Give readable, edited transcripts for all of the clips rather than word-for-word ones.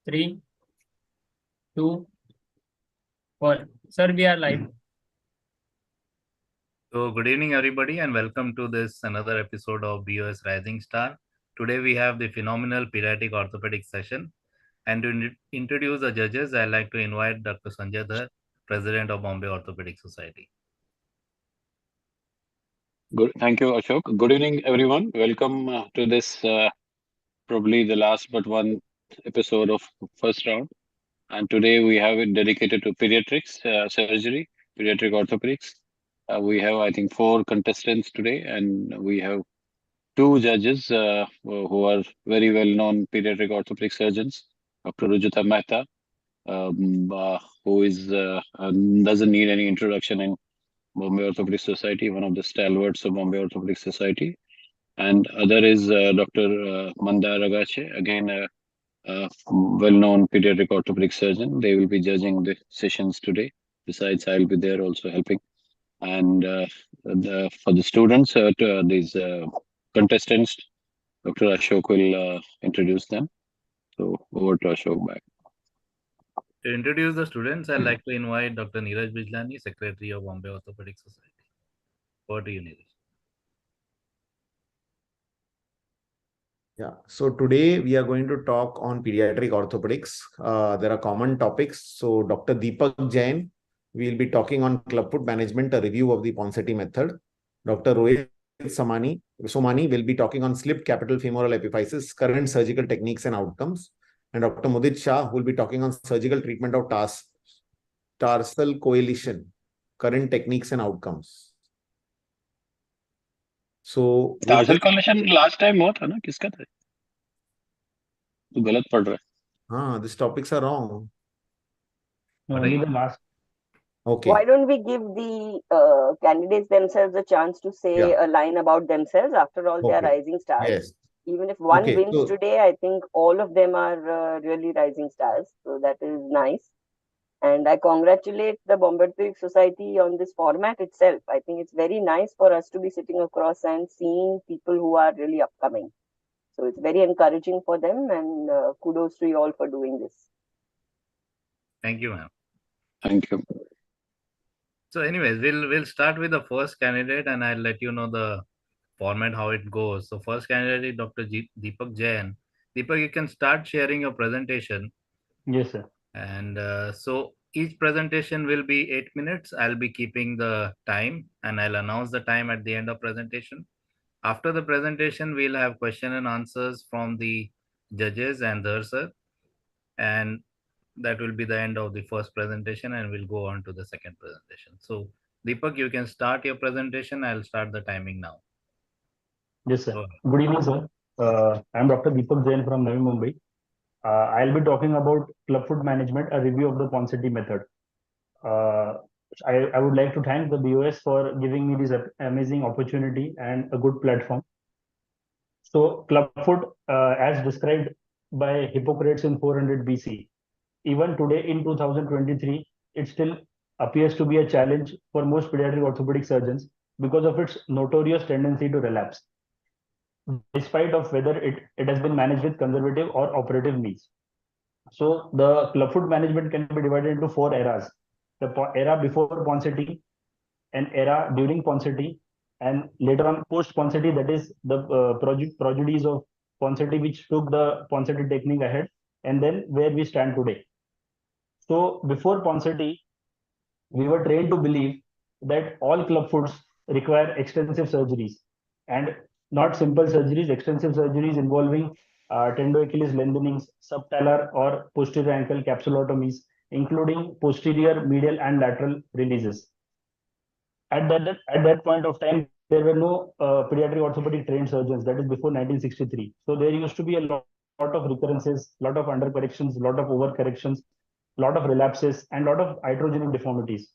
3, 2, 1. Sir, we are live. So good evening, everybody, and welcome to this another episode of BOS Rising Star. Today we have the phenomenal pediatric orthopedic session. And to introduce the judges, I'd like to invite Dr. Sanjay Dhar, President of Bombay Orthopedic Society. Good. Thank you, Ashok. Good evening, everyone. Welcome to this probably the last but one episode of first round. And today we have it dedicated to pediatrics surgery, pediatric orthopedics. We have, I think, 4 contestants today, and we have 2 judges who are very well-known pediatric orthopedic surgeons. Dr. Rujita Mehta, who is doesn't need any introduction in Bombay Orthopedic Society, one of the stalwarts of Bombay Orthopedic Society. And other is Dr. Mandar Agache, again a well-known pediatric orthopedic surgeon. They will be judging the sessions today. Besides, I'll be there also helping. And for the students, these contestants, Dr. Ashok will introduce them. So over to Ashok back. To introduce the students, I'd like to invite Dr. Neeraj Bijlani, Secretary of Bombay Orthopedic Society. Over to you, Neeraj. Yeah, so today we are going to talk on pediatric orthopedics. There are common topics. So Dr. Deepak Jain will be talking on Clubfoot Management, a review of the Ponseti method. Dr. Rohit Somani will be talking on slipped capital femoral epiphysis, current surgical techniques and outcomes. And Dr. Mudit Shah will be talking on surgical treatment of tarsal coalition, current techniques and outcomes. So Tarsal coalition last time हुआ था ना, किसका था? तू गलत पढ़ रहा है. these topics are wrong. Only the last. Okay. Why don't we give the candidates themselves a chance to say a line about themselves? After all, they are rising stars. Yes. Even if one wins today, I think all of them are really rising stars. So that is nice. And I congratulate the Bombay Orthopedic Society on this format itself. I think it's very nice for us to be sitting across and seeing people who are really upcoming. So it's very encouraging for them, and kudos to you all for doing this. Thank you, ma'am. Thank you. So anyways, we'll start with the first candidate, and I'll let you know the format, how it goes. So first candidate is Dr. Deepak Jain. Deepak, you can start sharing your presentation. Yes, sir. And so each presentation will be 8 minutes. I'll be keeping the time, and I'll announce the time at the end of presentation. After the presentation, we'll have question and answers from the judges and Dhar sir. And that will be the end of the first presentation, and we'll go on to the second presentation. So Deepak, you can start your presentation. I'll start the timing now. Yes, sir. Good evening, sir. I'm Dr. Deepak Jain from Navi Mumbai. I'll be talking about Clubfoot Management, a review of the Ponseti method. I would like to thank the BOS for giving me this amazing opportunity and a good platform. So Clubfoot, as described by Hippocrates in 400 BC, even today in 2023, it still appears to be a challenge for most pediatric orthopedic surgeons because of its notorious tendency to relapse, despite of whether it has been managed with conservative or operative means. So the Clubfoot management can be divided into 4 eras: the era before Ponseti, an era during Ponseti, and later on post Ponseti, that is the prodigies of Ponseti which took the Ponseti technique ahead, and then where we stand today. So before Ponseti, we were trained to believe that all clubfoots require extensive surgeries, and not simple surgeries, extensive surgeries involving tendo-Achilles lengthenings, subtalar or posterior ankle capsulotomies, including posterior, medial, and lateral releases. At that point of time, there were no pediatric orthopedic trained surgeons. That is before 1963. So there used to be a lot of recurrences, lot of undercorrections, lot of overcorrections, lot of relapses, and lot of iatrogenic deformities.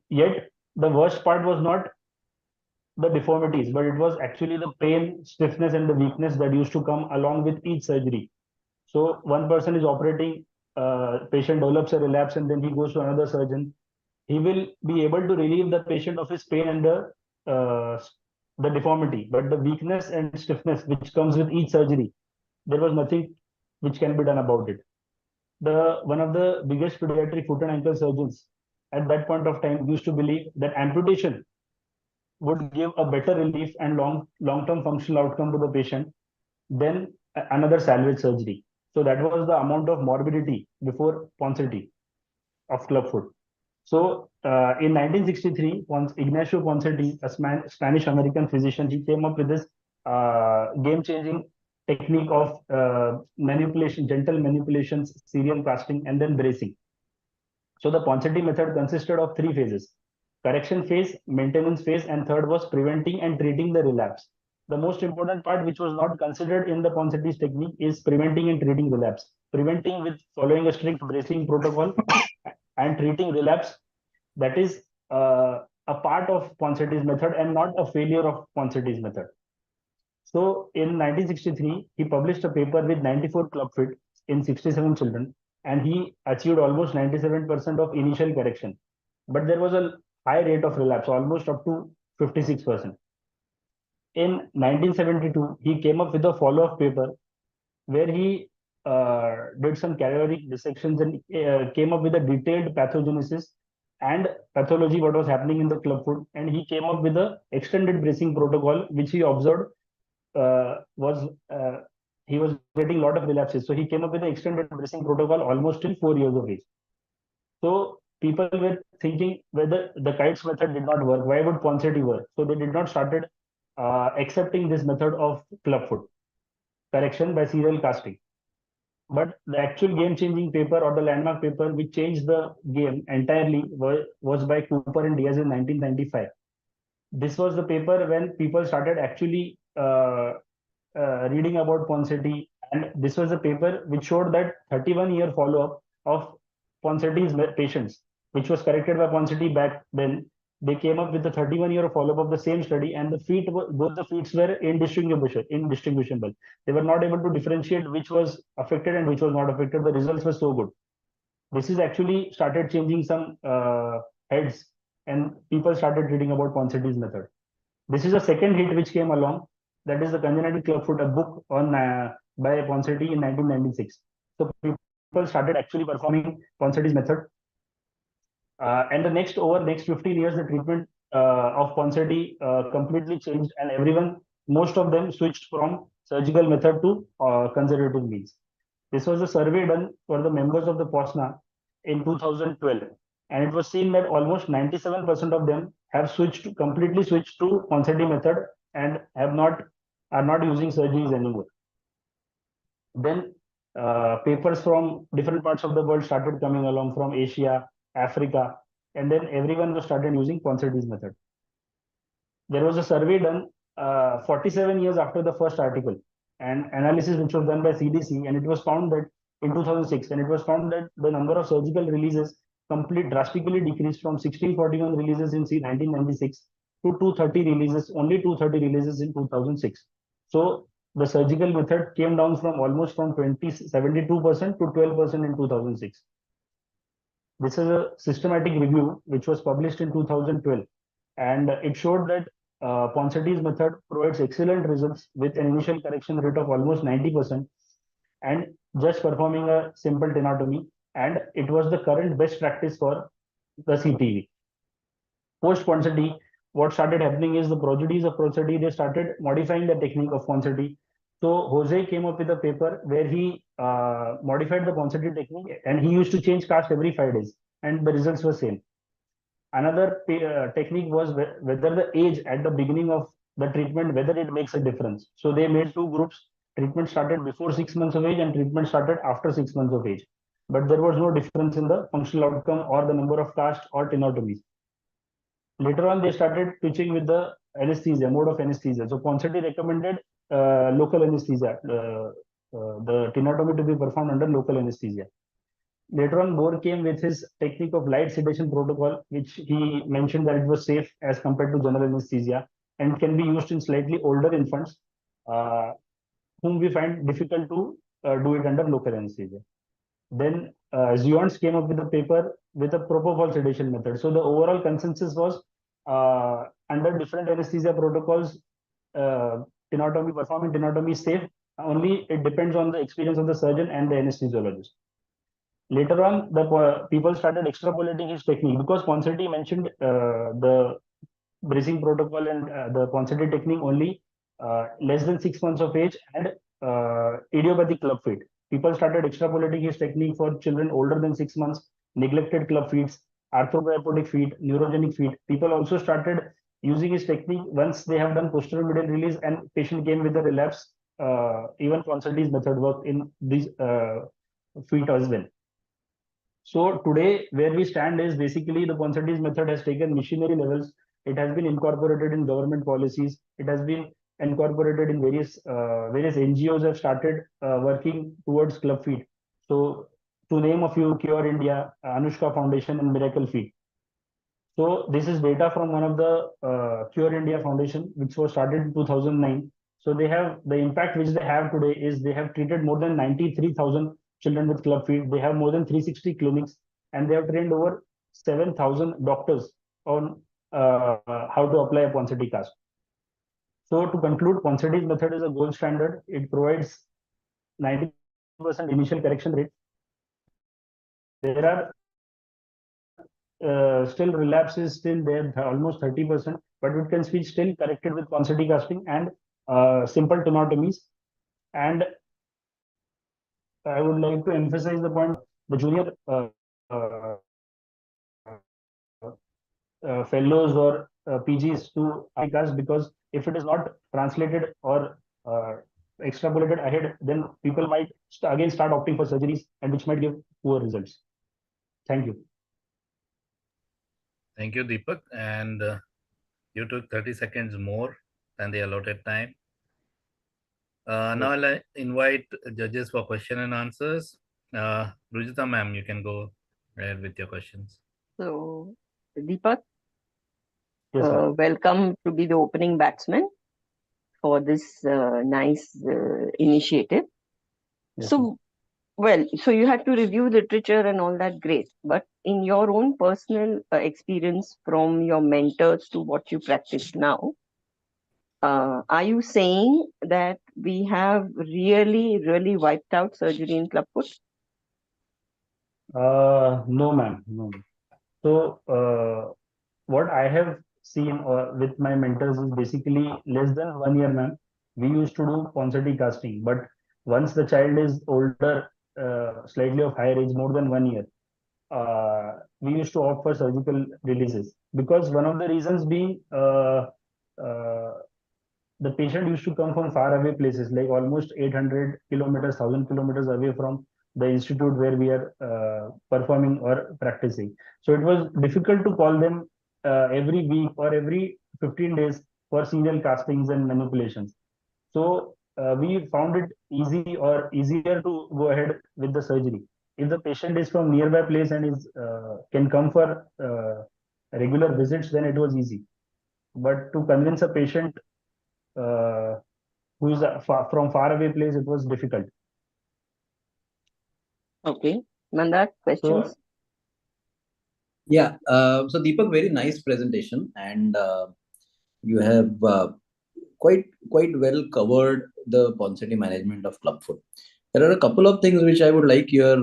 Yet the worst part was not the deformities, but it was actually the pain, stiffness, and the weakness that used to come along with each surgery. So one person is operating, patient develops a relapse, and then he goes to another surgeon. He will be able to relieve the patient of his pain and the deformity, but the weakness and stiffness which comes with each surgery, there was nothing which can be done about it. one of the biggest pediatric foot and ankle surgeons at that point of time used to believe that amputation would give a better relief and long-term functional outcome to the patient than another salvage surgery. So that was the amount of morbidity before Ponseti of clubfoot. So in 1963, Ignacio Ponseti, a Spanish-American physician, he came up with this game-changing technique of manipulation, gentle manipulations, serial casting, and then bracing. So the Ponseti method consisted of 3 phases: correction phase, maintenance phase, and third was preventing and treating the relapse. The most important part, which was not considered in the Ponseti's technique, is preventing and treating relapse. Preventing with following a strict bracing protocol and treating relapse, that is a part of Ponseti's method and not a failure of Ponseti's method. So in 1963, he published a paper with 94 clubfoot in 67 children, and he achieved almost 97% of initial correction. But there was a high rate of relapse, almost up to 56%. In 1972, he came up with a follow-up paper where he did some cadaveric dissections and came up with a detailed pathogenesis and pathology, what was happening in the clubfoot, and he came up with a extended bracing protocol, which he observed he was getting a lot of relapses. So he came up with an extended bracing protocol almost till 4 years of age. So people were thinking whether the kites method did not work, why would Ponseti work? So they did not started accepting this method of clubfoot correction by serial casting. But the actual game-changing paper or the landmark paper which changed the game entirely was by Cooper and Diaz in 1995. This was the paper when people started actually reading about Ponseti, and this was a paper which showed that 31-year follow-up of Ponseti's patients, which was corrected by Ponseti back then. They came up with the 31-year follow-up of the same study, and both the feet were indistinguishable. They were not able to differentiate which was affected and which was not affected. The results were so good. This is actually started changing some heads, and people started reading about Ponseti's method. This is a second hit which came along, that is the Congenital Clubfoot, a book on by Ponseti in 1996. So people started actually performing Ponseti's method. And the next 15 years, the treatment of Ponseti completely changed, and most of them switched from surgical method to conservative means. This was a survey done for the members of the POSNA in 2012, and it was seen that almost 97% of them have completely switched to Ponseti method and are not using surgeries anymore. Then papers from different parts of the world started coming along, from Asia, Africa, and then everyone was started using Ponseti's method. There was a survey done 47 years after the first article, and analysis which was done by CDC, and it was found that in 2006, and it was found that the number of surgical releases drastically decreased from 1641 releases in 1996 to 230 releases, only 230 releases in 2006. So the surgical method came down from almost from 72% to 12% in 2006. This is a systematic review which was published in 2012, and it showed that Ponseti's method provides excellent results with an initial correction rate of almost 90% and just performing a simple tenotomy, and it was the current best practice for the CTV. Post Ponseti, what started happening is the prodigies of Ponseti, they started modifying the technique of Ponseti. So Jose came up with a paper where he modified the Ponseti technique, and he used to change cast every 5 days, and the results were same. Another technique was whether the age at the beginning of the treatment, whether it makes a difference. So they made 2 groups. Treatment started before 6 months of age and treatment started after 6 months of age. But there was no difference in the functional outcome or the number of casts or tenotomies. Later on, they started switching with the anesthesia, mode of anesthesia. So Ponseti recommended local anesthesia, the tenotomy to be performed under local anesthesia. Later on, Bohr came with his technique of light sedation protocol, which he mentioned that it was safe as compared to general anesthesia and can be used in slightly older infants, whom we find difficult to do it under local anesthesia. Then Zions came up with a paper with a propofol sedation method. So the overall consensus was under different anesthesia protocols, performing tenotomy is safe. Only it depends on the experience of the surgeon and the anesthesiologist. Later on, the people started extrapolating his technique because Ponseti mentioned the bracing protocol and the Ponseti technique only less than 6 months of age and idiopathic club feet. People started extrapolating his technique for children older than 6 months, neglected club feet, arthropodic feet, neurogenic feet. People also started using his technique once they have done posterior medial release and patient came with a relapse. Even Ponseti's method worked in these feet as well. So today, where we stand is basically the Ponseti's method has taken missionary levels. It has been incorporated in government policies. It has been incorporated in various NGOs have started working towards club feet. So to name a few, Cure India, Anushka Foundation, and Miracle Feet. So this is data from one of the Cure India Foundation, which was started in 2009. So they have the impact which they have today is they have treated more than 93,000 children with club feet. They have more than 360 clinics, and they have trained over 7,000 doctors on how to apply a Ponseti cast. So to conclude, Ponseti's method is a gold standard. It provides 90% initial correction rate. There are still relapse is still there, almost 30%, but it can be still corrected with Ponseti casting and simple tenotomies. And I would like to emphasize the point, the junior fellows or PGs to cast, because if it is not translated or extrapolated ahead, then people might again start opting for surgeries, and which might give poor results. Thank you. Thank you, Deepak. And you took 30 seconds more than the allotted time. Now I'll invite judges for question and answers. Rujita ma'am, you can go ahead with your questions. So, Deepak, Yes, welcome to be the opening batsman for this nice initiative. yes, So, well, so you had to review literature and all that, great. But in your own personal experience from your mentors to what you practice now, are you saying that we have really wiped out surgery in Clubfoot? no, ma'am. No. So, what I have seen with my mentors is basically less than 1 year, ma'am. We used to do Ponseti casting, but once the child is older, slightly of higher age, more than 1 year, we used to opt for surgical releases, because one of the reasons being uh, the patient used to come from far away places, like almost 800 kilometers, 1,000 kilometers away from the institute where we are performing or practicing. So it was difficult to call them every week or every 15 days for serial castings and manipulations. So we found it easy or easier to go ahead with the surgery. If the patient is from nearby place and is can come for regular visits, then it was easy. But to convince a patient uh, who is from far away place, it was difficult. Okay. Mandat, questions? So, Yeah, so Deepak, very nice presentation, and you have quite well covered the Ponseti management of Clubfoot. There are a couple of things which I would like your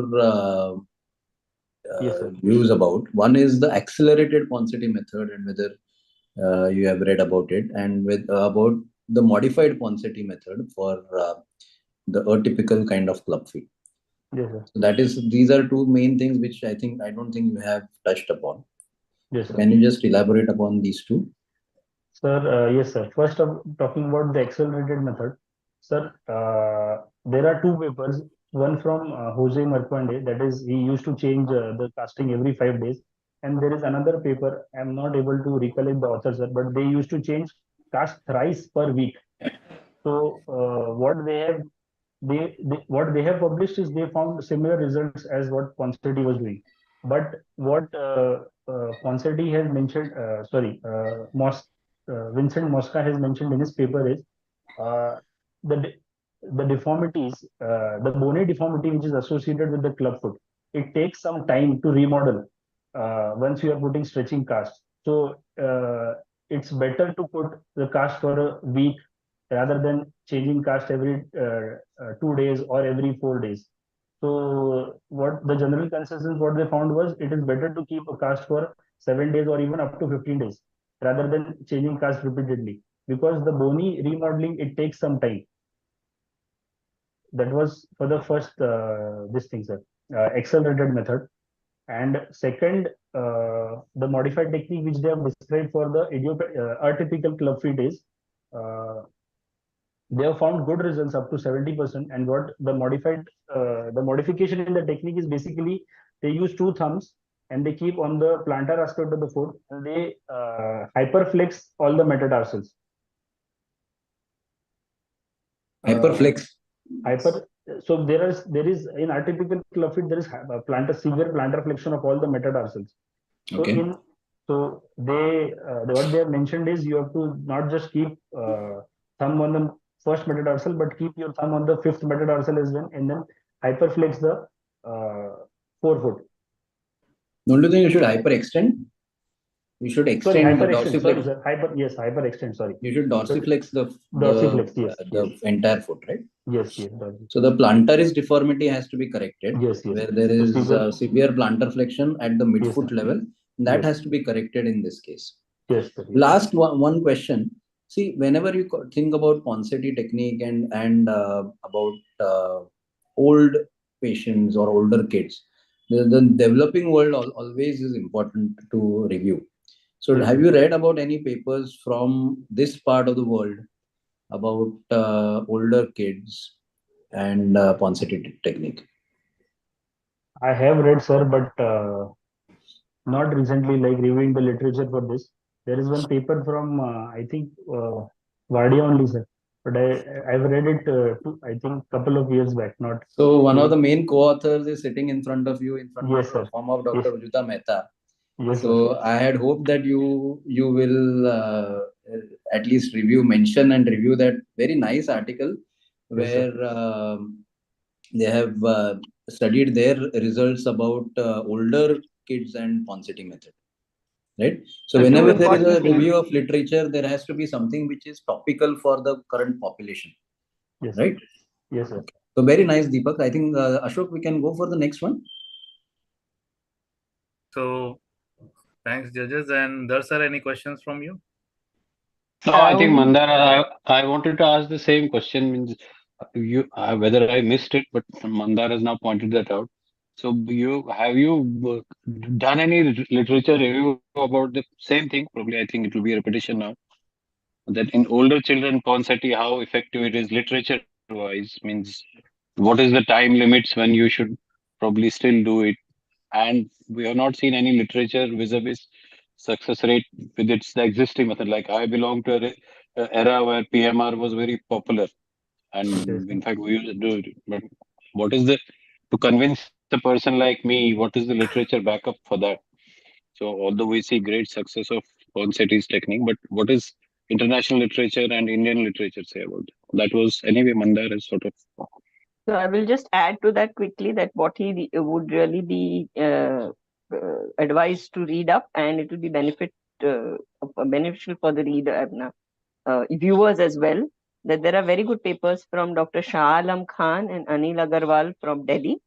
yes, sir. views about. One is the accelerated Ponseti method, and whether you have read about it, and with about the modified Ponseti method for the atypical kind of club feet. Yes, sir. So that is, these are two main things which I don't think you have touched upon. Yes, So sir. can you just elaborate upon these two? Sir, yes, sir. First, talking about the accelerated method, sir, there are two papers. One from Jose Marquande, that is, he used to change the casting every 5 days. And there is another paper, I'm not able to recollect the author, sir, but they used to change cast thrice per week. So, what they have published is they found similar results as what Ponseti was doing. But what Ponseti has mentioned, Vincent Mosca has mentioned in his paper is uh, the the deformities, the bony deformity which is associated with the clubfoot. It takes some time to remodel once you are putting stretching cast. So it's better to put the cast for a week rather than changing cast every 2 days or every 4 days. So what what the general consensus what they found was it is better to keep a cast for 7 days or even up to 15 days rather than changing cast repeatedly, because the bony remodeling, it takes some time. That was for the first this thing, sir, accelerated method. And second, the modified technique which they have described for the atypical club feet is they have found good results up to 70%. And what the modification in the technique is basically they use two thumbs and they keep on the plantar aspect of the foot and they hyperflex all the metatarsals. Hyperflex. So there is in atypical club feet there is severe plantar flexion of all the metatarsals. So Okay. what they have mentioned is you have to not just keep thumb on the first metatarsal, but keep your thumb on the fifth metatarsal as well, and then hyperflex the forefoot. Don't you think you should hyperextend? You should extend the dorsiflex. Hyperextend. Sorry. You should dorsiflex the entire foot, right? Yes. So the plantaris deformity has to be corrected. Yes. Where there is severe plantar flexion at the midfoot level, that has to be corrected in this case. Yes. Last one question. See, whenever you think about Ponseti technique and about old patients or older kids, the developing world always is important to review. So have you read about any papers from this part of the world about older kids and Ponseti technique? I have read, sir, but not recently, like reviewing the literature for this. There is one paper from, I think, Vardia only, sir. But I've read it, I think, couple of years back. Not. So one of the main co-authors is sitting in front of you in front Yes, of sir. the form of Dr. Ujita Mehta. Yes, So sir. I had hoped that you will at least mention and review that very nice article where they have studied their results about older kids and Ponseti method. Right. So whenever there is a review of literature, there has to be something which is topical for the current population. Yes. Right. Yes, sir. So very nice, Deepak. I think Ashok, we can go for the next one. So thanks, judges. And Dhar sir, any questions from you? No, I think Mandara, I wanted to ask the same question. Means whether I missed it, but Mandara has now pointed that out. So have you done any literature review about the same thing? Probably, I think it will be a repetition now. That in older children, Ponseti, how effective it is literature-wise, means what is the time limits when you should probably still do it? And we have not seen any literature vis-a-vis success rate with the existing method. Like I belong to an era where PMR was very popular, and in fact we used to do it. But what is to convince a person like me, what is the literature backup for that? So although we see great success of Ponseti's technique, but what is international literature and Indian literature say about that? That was anyway Mandar is sort of. So I will just add to that quickly that what he would really be advised to read up, and it will be beneficial for the reader, viewers as well. That there are very good papers from Dr. Shah Alam Khan and Anil Agarwal from Delhi,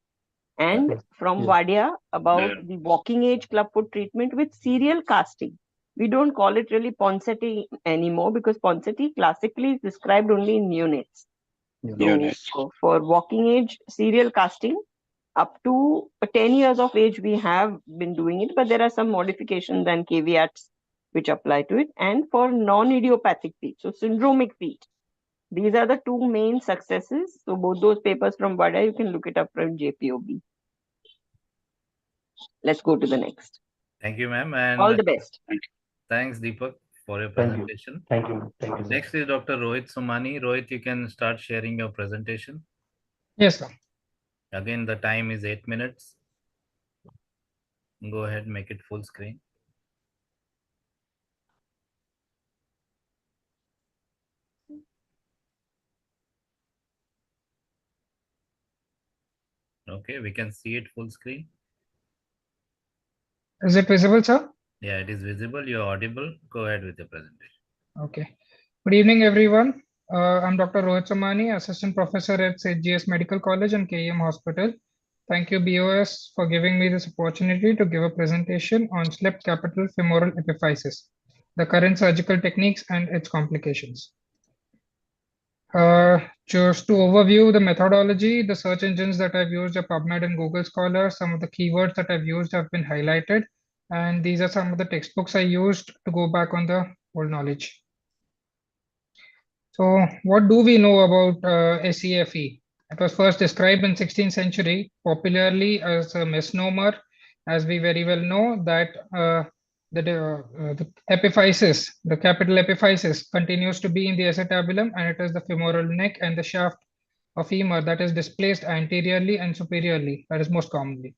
and from Wadia about the walking age clubfoot treatment with serial casting. We don't call it really Ponseti anymore because Ponseti classically is described only in neonates. So for walking age serial casting, up to 10 years of age, we have been doing it, but there are some modifications and caveats which apply to it. And for non-idiopathic feet, so syndromic feet, these are the two main successes. So both those papers from Wadia, you can look it up from JPOB. Let's go to the next. Thank you, ma'am. And all the best. Thanks, Deepak, for your presentation. Thank you. Next is Dr. Rohit Somani. Rohit, you can start sharing your presentation. Yes, sir. Again, the time is 8 minutes. Go ahead, make it full screen. Okay, we can see it full screen. Is it visible, sir? Yeah, it is visible. You're audible. Go ahead with your presentation. Okay. Good evening, everyone. I'm Dr. Rohit Somani, Assistant Professor at SGS Medical College and KEM Hospital. Thank you, BOS, for giving me this opportunity to give a presentation on slip capital femoral epiphysis, the current surgical techniques and its complications. Just to overview the methodology, the search engines that I've used are PubMed and Google Scholar. Some of the keywords that I've used have been highlighted, and these are some of the textbooks I used to go back on the old knowledge. So what do we know about SCFE? It was first described in 16th century, popularly as a misnomer, as we very well know that the epiphysis, the capital epiphysis, continues to be in the acetabulum, and it is the femoral neck and the shaft of femur that is displaced anteriorly and superiorly, that is most commonly.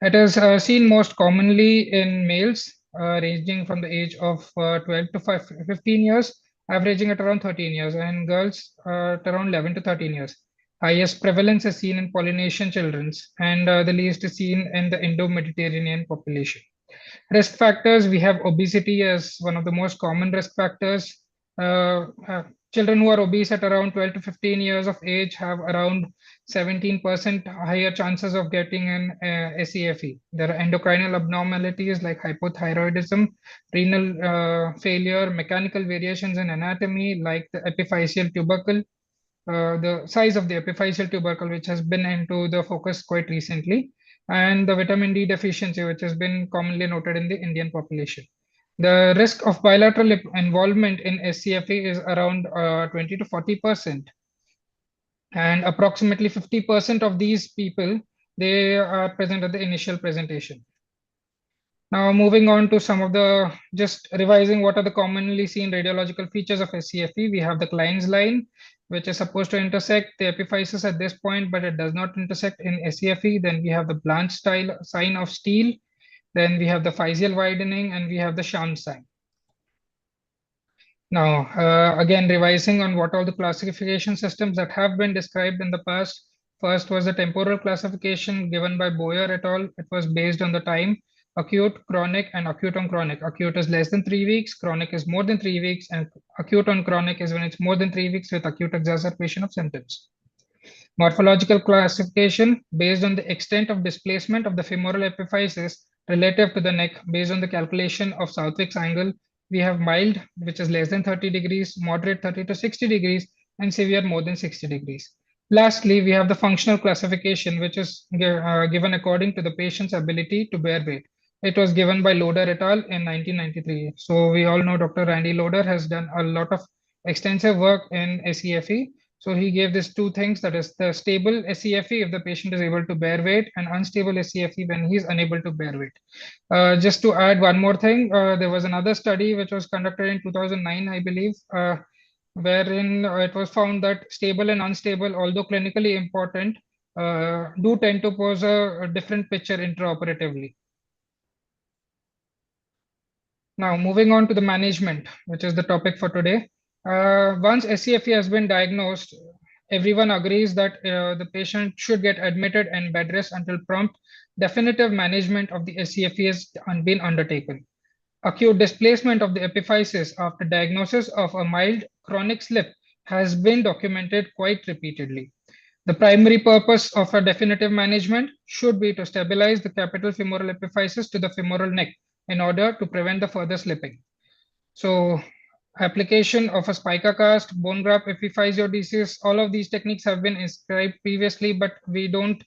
It is seen most commonly in males ranging from the age of 12 to 15 years, averaging at around 13 years, and girls at around 11 to 13 years. Highest prevalence is seen in Polynesian children, and the least is seen in the Indo-Mediterranean population. Risk factors, we have obesity as one of the most common risk factors. Children who are obese at around 12 to 15 years of age have around 17% higher chances of getting an SCFE. There are endocrinal abnormalities like hypothyroidism, renal failure, mechanical variations in anatomy like the epiphyseal tubercle, the size of the epiphyseal tubercle, which has been into the focus quite recently, and the vitamin D deficiency, which has been commonly noted in the Indian population. The risk of bilateral involvement in SCFE is around 20 to 40%. And approximately 50% of these people, they are present at the initial presentation. Now moving on to some of the, just revising what are the commonly seen radiological features of SCFE. We have the Klein's line, which is supposed to intersect the epiphysis at this point, but it does not intersect in SCFE. Then we have the Blanch style sign of Steele. Then we have the physeal widening, and we have the Shyam sign. Now, again, revising on what all the classification systems that have been described in the past. First was the temporal classification given by Boyer et al. It was based on the time, acute, chronic, and acute on chronic. Acute is less than 3 weeks, chronic is more than 3 weeks, and acute on chronic is when it's more than 3 weeks with acute exacerbation of symptoms. Morphological classification based on the extent of displacement of the femoral epiphysis relative to the neck based on the calculation of Southwick's angle. We have mild, which is less than 30 degrees, moderate 30 to 60 degrees, and severe more than 60 degrees. Lastly, we have the functional classification, which is given according to the patient's ability to bear weight. It was given by Loader et al. In 1993. So we all know Dr. Randy Loader has done a lot of extensive work in SCFE. So he gave these two things, that is the stable SCFE if the patient is able to bear weight, and unstable SCFE when he is unable to bear weight. Just to add one more thing, there was another study which was conducted in 2009, I believe, wherein it was found that stable and unstable, although clinically important, do tend to pose a different picture intraoperatively. Now, moving on to the management, which is the topic for today. Once SCFE has been diagnosed, everyone agrees that the patient should get admitted and bed rest until prompt definitive management of the SCFE has been undertaken. Acute displacement of the epiphysis after diagnosis of a mild chronic slip has been documented quite repeatedly. The primary purpose of a definitive management should be to stabilize the capital femoral epiphysis to the femoral neck in order to prevent the further slipping. So application of a spica cast, bone graft epiphysiodesis, all of these techniques have been described previously, but we don't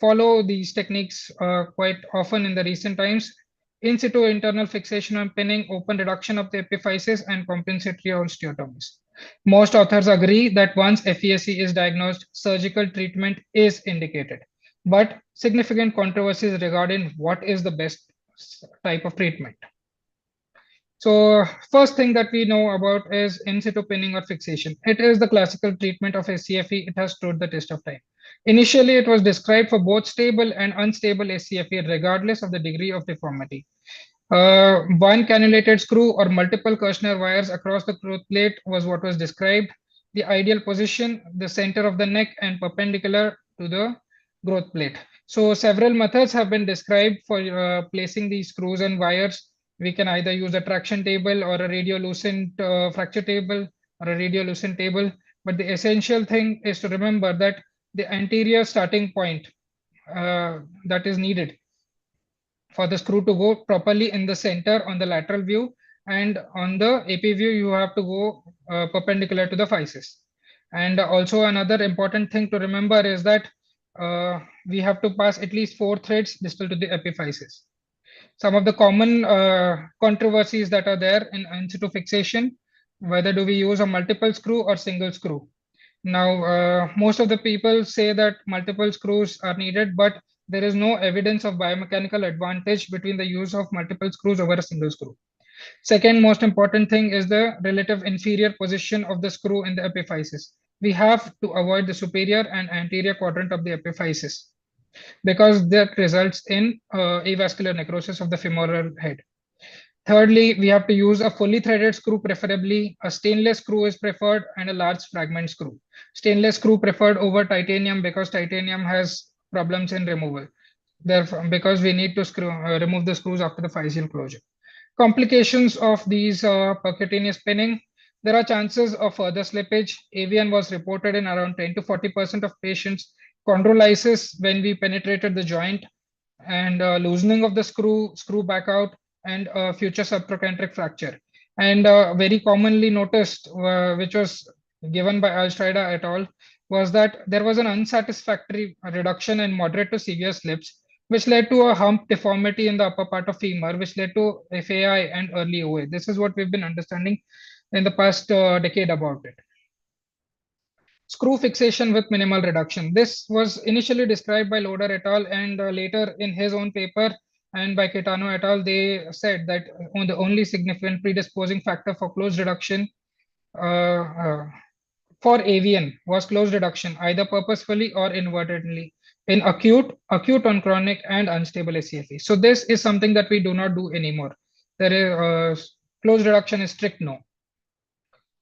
follow these techniques quite often in the recent times. In situ internal fixation and pinning, open reduction of the epiphysis, and compensatory osteotomies. Most authors agree that once FESC is diagnosed, surgical treatment is indicated, but significant controversies regarding what is the best type of treatment. So first thing that we know about is in situ pinning or fixation. It is the classical treatment of SCFE. It has stood the test of time. Initially, it was described for both stable and unstable SCFE, regardless of the degree of deformity. One cannulated screw or multiple Kirschner wires across the growth plate was what was described. The ideal position, the center of the neck and perpendicular to the growth plate. So several methods have been described for placing these screws and wires. We can either use a traction table or a radiolucent fracture table or a radiolucent table. But the essential thing is to remember that the anterior starting point that is needed for the screw to go properly in the center on the lateral view, and on the AP view you have to go perpendicular to the physis. And also another important thing to remember is that we have to pass at least 4 threads distal to the epiphysis. Some of the common controversies that are there in situ fixation, whether do we use a multiple screw or single screw. Now, most of the people say that multiple screws are needed, but there is no evidence of biomechanical advantage between the use of multiple screws over a single screw. Second most important thing is the relative inferior position of the screw in the epiphysis. We have to avoid the superior and anterior quadrant of the epiphysis, because that results in avascular necrosis of the femoral head. Thirdly, we have to use a fully threaded screw, preferably a stainless screw is preferred, and a large fragment screw. Stainless screw preferred over titanium because titanium has problems in removal. Therefore, because we need to remove the screws after the physeal closure. Complications of these percutaneous pinning. There are chances of further slippage. AVN was reported in around 10 to 40% of patients. Chondrolysis when we penetrated the joint, and loosening of the screw back out, and future subtrochanteric fracture. And very commonly noticed, which was given by Alstrada et al., was that there was an unsatisfactory reduction in moderate to severe slips, which led to a hump deformity in the upper part of femur, which led to FAI and early OA. This is what we've been understanding in the past decade about it. Screw fixation with minimal reduction. This was initially described by Loader et al., and later in his own paper and by Caetano et al., they said that the only significant predisposing factor for closed reduction for AVN was closed reduction, either purposefully or inadvertently, in acute on chronic, and unstable SCFE. So this is something that we do not do anymore. There is closed reduction is strict no.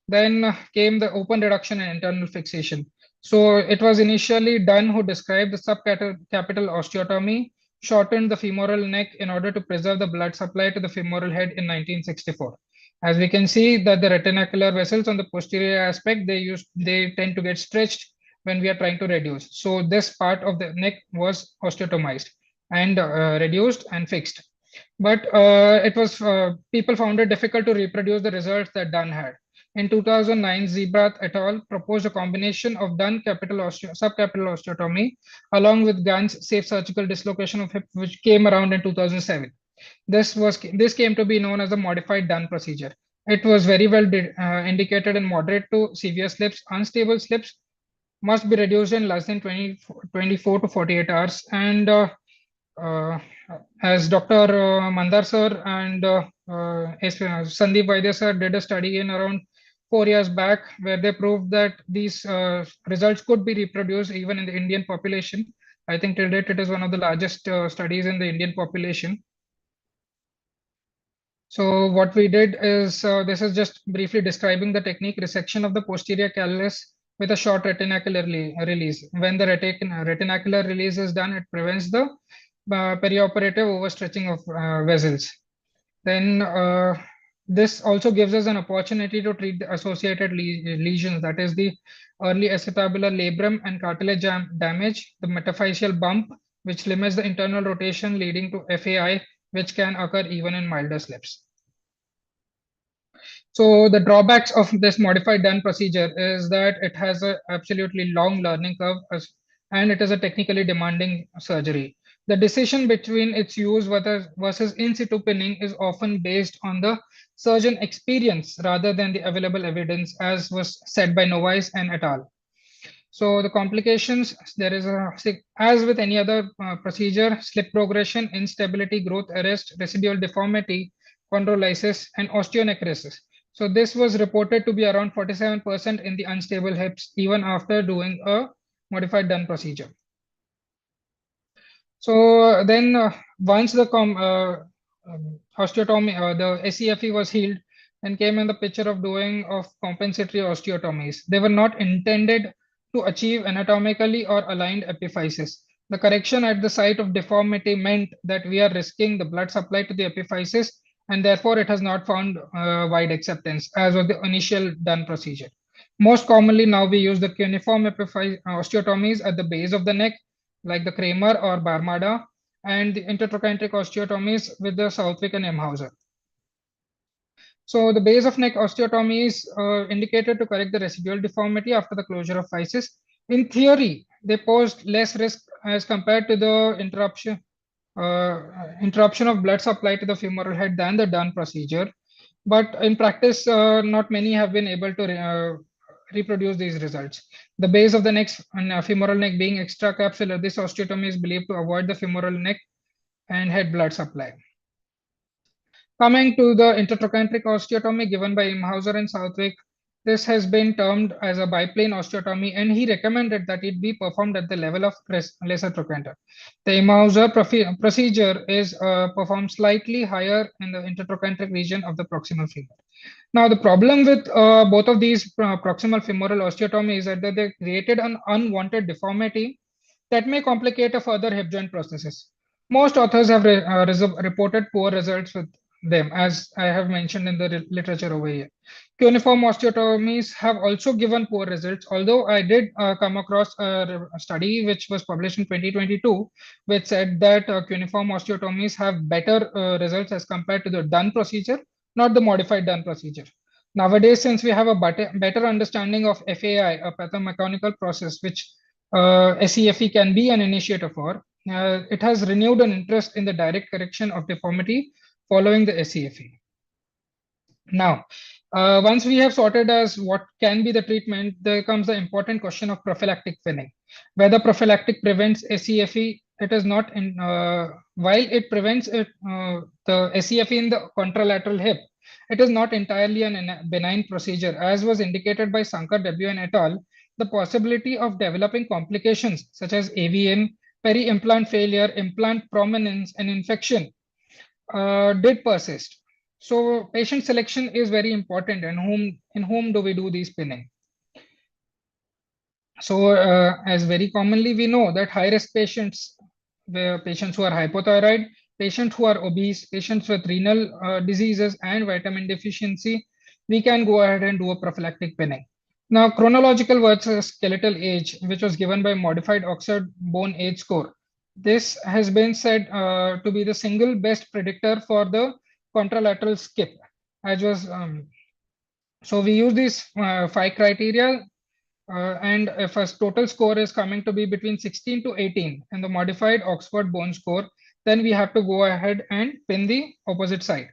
Then came the open reduction and internal fixation. So it was initially Dunn who described the subcapital osteotomy, shortened the femoral neck in order to preserve the blood supply to the femoral head in 1964. As we can see that the retinacular vessels on the posterior aspect, they tend to get stretched when we are trying to reduce. So this part of the neck was osteotomized and reduced and fixed. But it was people found it difficult to reproduce the results that Dunn had. In 2009, Zebrath et al. Proposed a combination of Dunn subcapital osteotomy along with Gann's safe surgical dislocation of hip, which came around in 2007. This came to be known as the modified Dunn procedure. It was very well indicated in moderate to severe slips. Unstable slips must be reduced in less than 24 to 48 hours. And as Dr. Mandar sir and Sandeep Vaidya sir did a study in around 4 years back, where they proved that these results could be reproduced even in the Indian population. I think till date it is one of the largest studies in the Indian population. So what we did is, this is just briefly describing the technique: resection of the posterior callus with a short retinacular release. When the retinacular release is done, it prevents the perioperative overstretching of vessels. Then this also gives us an opportunity to treat the associated lesions, that is the early acetabular labrum and cartilage damage, the metaphyseal bump, which limits the internal rotation leading to FAI, which can occur even in milder slips. So the drawbacks of this modified Dunn procedure is that it has an absolutely long learning curve, and it is a technically demanding surgery. The decision between its use versus in situ pinning is often based on the surgeon experience rather than the available evidence, as was said by Novice and et al. So the complications, there is as with any other procedure, slip progression, instability, growth arrest, residual deformity, chondrolysis, and osteonecrosis. So this was reported to be around 47% in the unstable hips, even after doing a modified Dunn procedure. So then once the osteotomy, the SCFE was healed, and came in the picture of doing of compensatory osteotomies. They were not intended to achieve anatomically or aligned epiphysis. The correction at the site of deformity meant that we are risking the blood supply to the epiphysis, and therefore it has not found wide acceptance, as was the initial Dunn procedure. Most commonly now we use the cuneiform osteotomies at the base of the neck, like the Kramer or Barmada, and the intertrochanteric osteotomies with the Southwick and Emhauser. So the base of neck osteotomy is indicated to correct the residual deformity after the closure of physis. In theory, they posed less risk as compared to the interruption of blood supply to the femoral head than the done procedure. But in practice, not many have been able to reproduce these results. The base of the neck and femoral neck being extracapsular, this osteotomy is believed to avoid the femoral neck and head blood supply. Coming to the intertrochanteric osteotomy given by Imhauser and Southwick, this has been termed as a biplane osteotomy, and he recommended that it be performed at the level of lesser trochanter. The Imhauser procedure is performed slightly higher in the intertrochanteric region of the proximal femur. Now, the problem with both of these proximal femoral osteotomy is that they created an unwanted deformity that may complicate a further hip joint prosthesis. Most authors have reported poor results with them, as I have mentioned in the literature over here. Cuneiform osteotomies have also given poor results, although I did come across a study which was published in 2022, which said that cuneiform osteotomies have better results as compared to the done procedure, not the modified done procedure. Nowadays, since we have a better understanding of FAI, a pathomechanical process, which SCFE can be an initiator for, it has renewed an interest in the direct correction of deformity following the SCFE. Now, once we have sorted as what can be the treatment, there comes the important question of prophylactic thinning. Whether prophylactic prevents SCFE, it is not in, while it prevents it, the SCFE in the contralateral hip, it is not entirely a benign procedure, as was indicated by Sankar W. and et al. The possibility of developing complications such as AVN, peri-implant failure, implant prominence, and infection did persist. So patient selection is very important, and in whom do we do these pinning? So as very commonly we know that high-risk patients, patients who are hypothyroid, patients who are obese, patients with renal diseases and vitamin deficiency, we can go ahead and do a prophylactic pinning. Now, chronological versus skeletal age, which was given by modified Oxford bone age score. This has been said to be the single best predictor for the contralateral skip. So we use these 5 criteria, and if a total score is coming to be between 16 to 18 in the modified Oxford bone score, then we have to go ahead and pin the opposite side.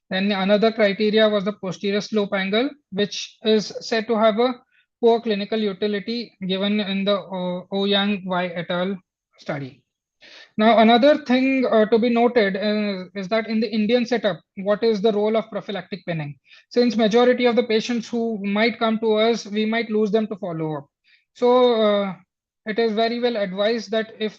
Then another criteria was the posterior slope angle, which is said to have a poor clinical utility given in the Yang Y et al. Study. Now, another thing to be noted is that in the Indian setup, what is the role of prophylactic pinning? Since majority of the patients who might come to us, we might lose them to follow up. So it is very well advised that if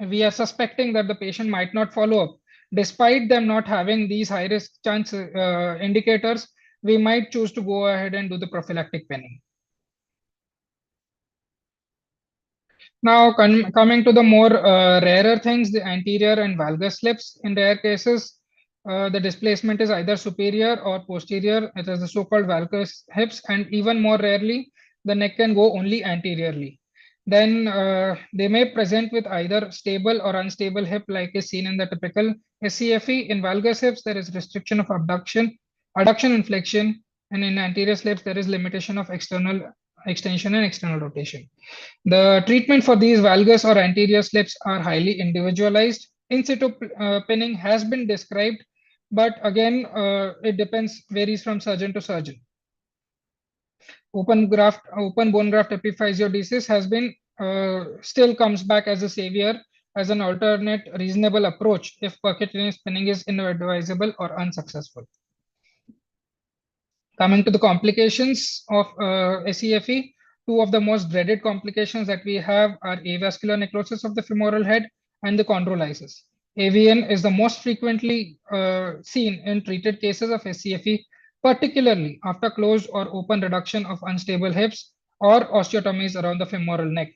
we are suspecting that the patient might not follow up, despite them not having these high risk chance indicators, we might choose to go ahead and do the prophylactic pinning. Now, coming to the more rarer things, the anterior and valgus slips. In rare cases, the displacement is either superior or posterior. It is the so-called valgus hips, and even more rarely, the neck can go only anteriorly. Then they may present with either stable or unstable hip, like is seen in the typical SCFE. In valgus hips, there is restriction of abduction, adduction and flexion, and in anterior slips, there is limitation of external extension and external rotation. The treatment for these valgus or anterior slips are highly individualized. In situ pinning has been described, but again, it varies from surgeon to surgeon. Open bone graft epiphysiodesis has been still comes back as a savior, as an alternate reasonable approach if percutaneous pinning is inadvisable or unsuccessful. Coming to the complications of SCFE, 2 of the most dreaded complications that we have are avascular necrosis of the femoral head and the chondrolysis. AVN is the most frequently seen in treated cases of SCFE, particularly after closed or open reduction of unstable hips or osteotomies around the femoral neck.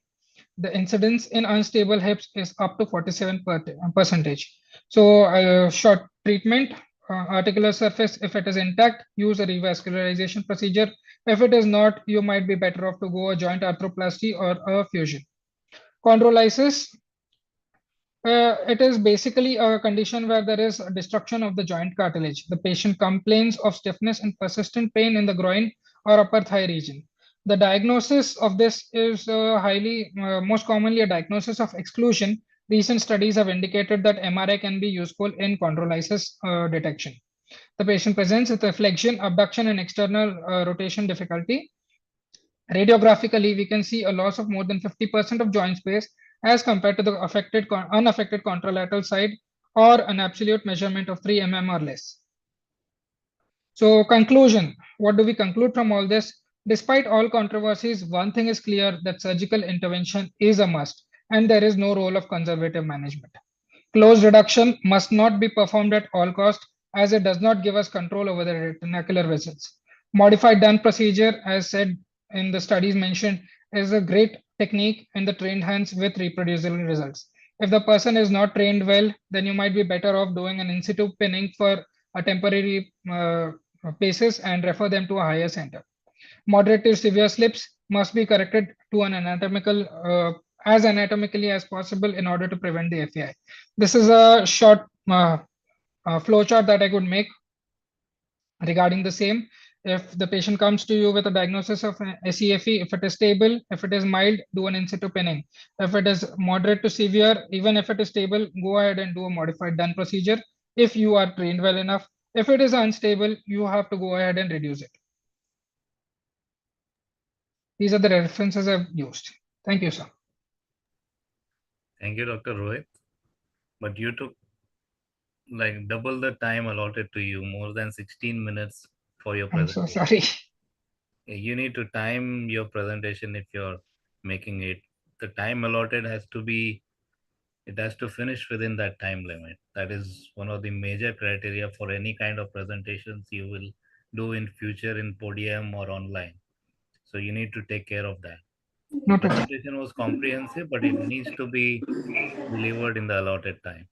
The incidence in unstable hips is up to 47%. So short treatment, articular surface, if it is intact, use a revascularization procedure. If it is not, you might be better off to go a joint arthroplasty or a fusion. Chondrolysis, It is basically a condition where there is a destruction of the joint cartilage. The patient complains of stiffness and persistent pain in the groin or upper thigh region. The diagnosis of this is most commonly a diagnosis of exclusion. Recent studies have indicated that MRI can be useful in chondrolysis detection. The patient presents with a flexion, abduction, and external rotation difficulty. Radiographically, we can see a loss of more than 50% of joint space as compared to the unaffected contralateral side, or an absolute measurement of 3 mm or less. So conclusion, what do we conclude from all this? Despite all controversies, one thing is clear, that surgical intervention is a must, and there is no role of conservative management. Close reduction must not be performed at all cost, as it does not give us control over the retinacular vessels. Modified done procedure, as said in the studies mentioned, is a great technique in the trained hands with reproducible results. If the person is not trained well, then you might be better off doing an in situ pinning for a temporary basis and refer them to a higher center. Moderate to severe slips must be corrected to an as anatomically as possible in order to prevent the FAI. This is a short flowchart that I could make regarding the same. If the patient comes to you with a diagnosis of SCFE, if it is stable, if it is mild, do an in situ pinning. If it is moderate to severe, even if it is stable, go ahead and do a modified done procedure if you are trained well enough. If it is unstable, you have to go ahead and reduce it. These are the references I've used. Thank you, sir. Thank you, Dr. Rohit. But you took like double the time allotted to you, more than 16 minutes for your I'm so presentation. sorry. You need to time your presentation if you're making it. The time allotted has to be, it has to finish within that time limit. That is one of the major criteria for any kind of presentations you will do in future in podium or online. So you need to take care of that. The Noted. presentation was comprehensive, but it needs to be delivered in the allotted time.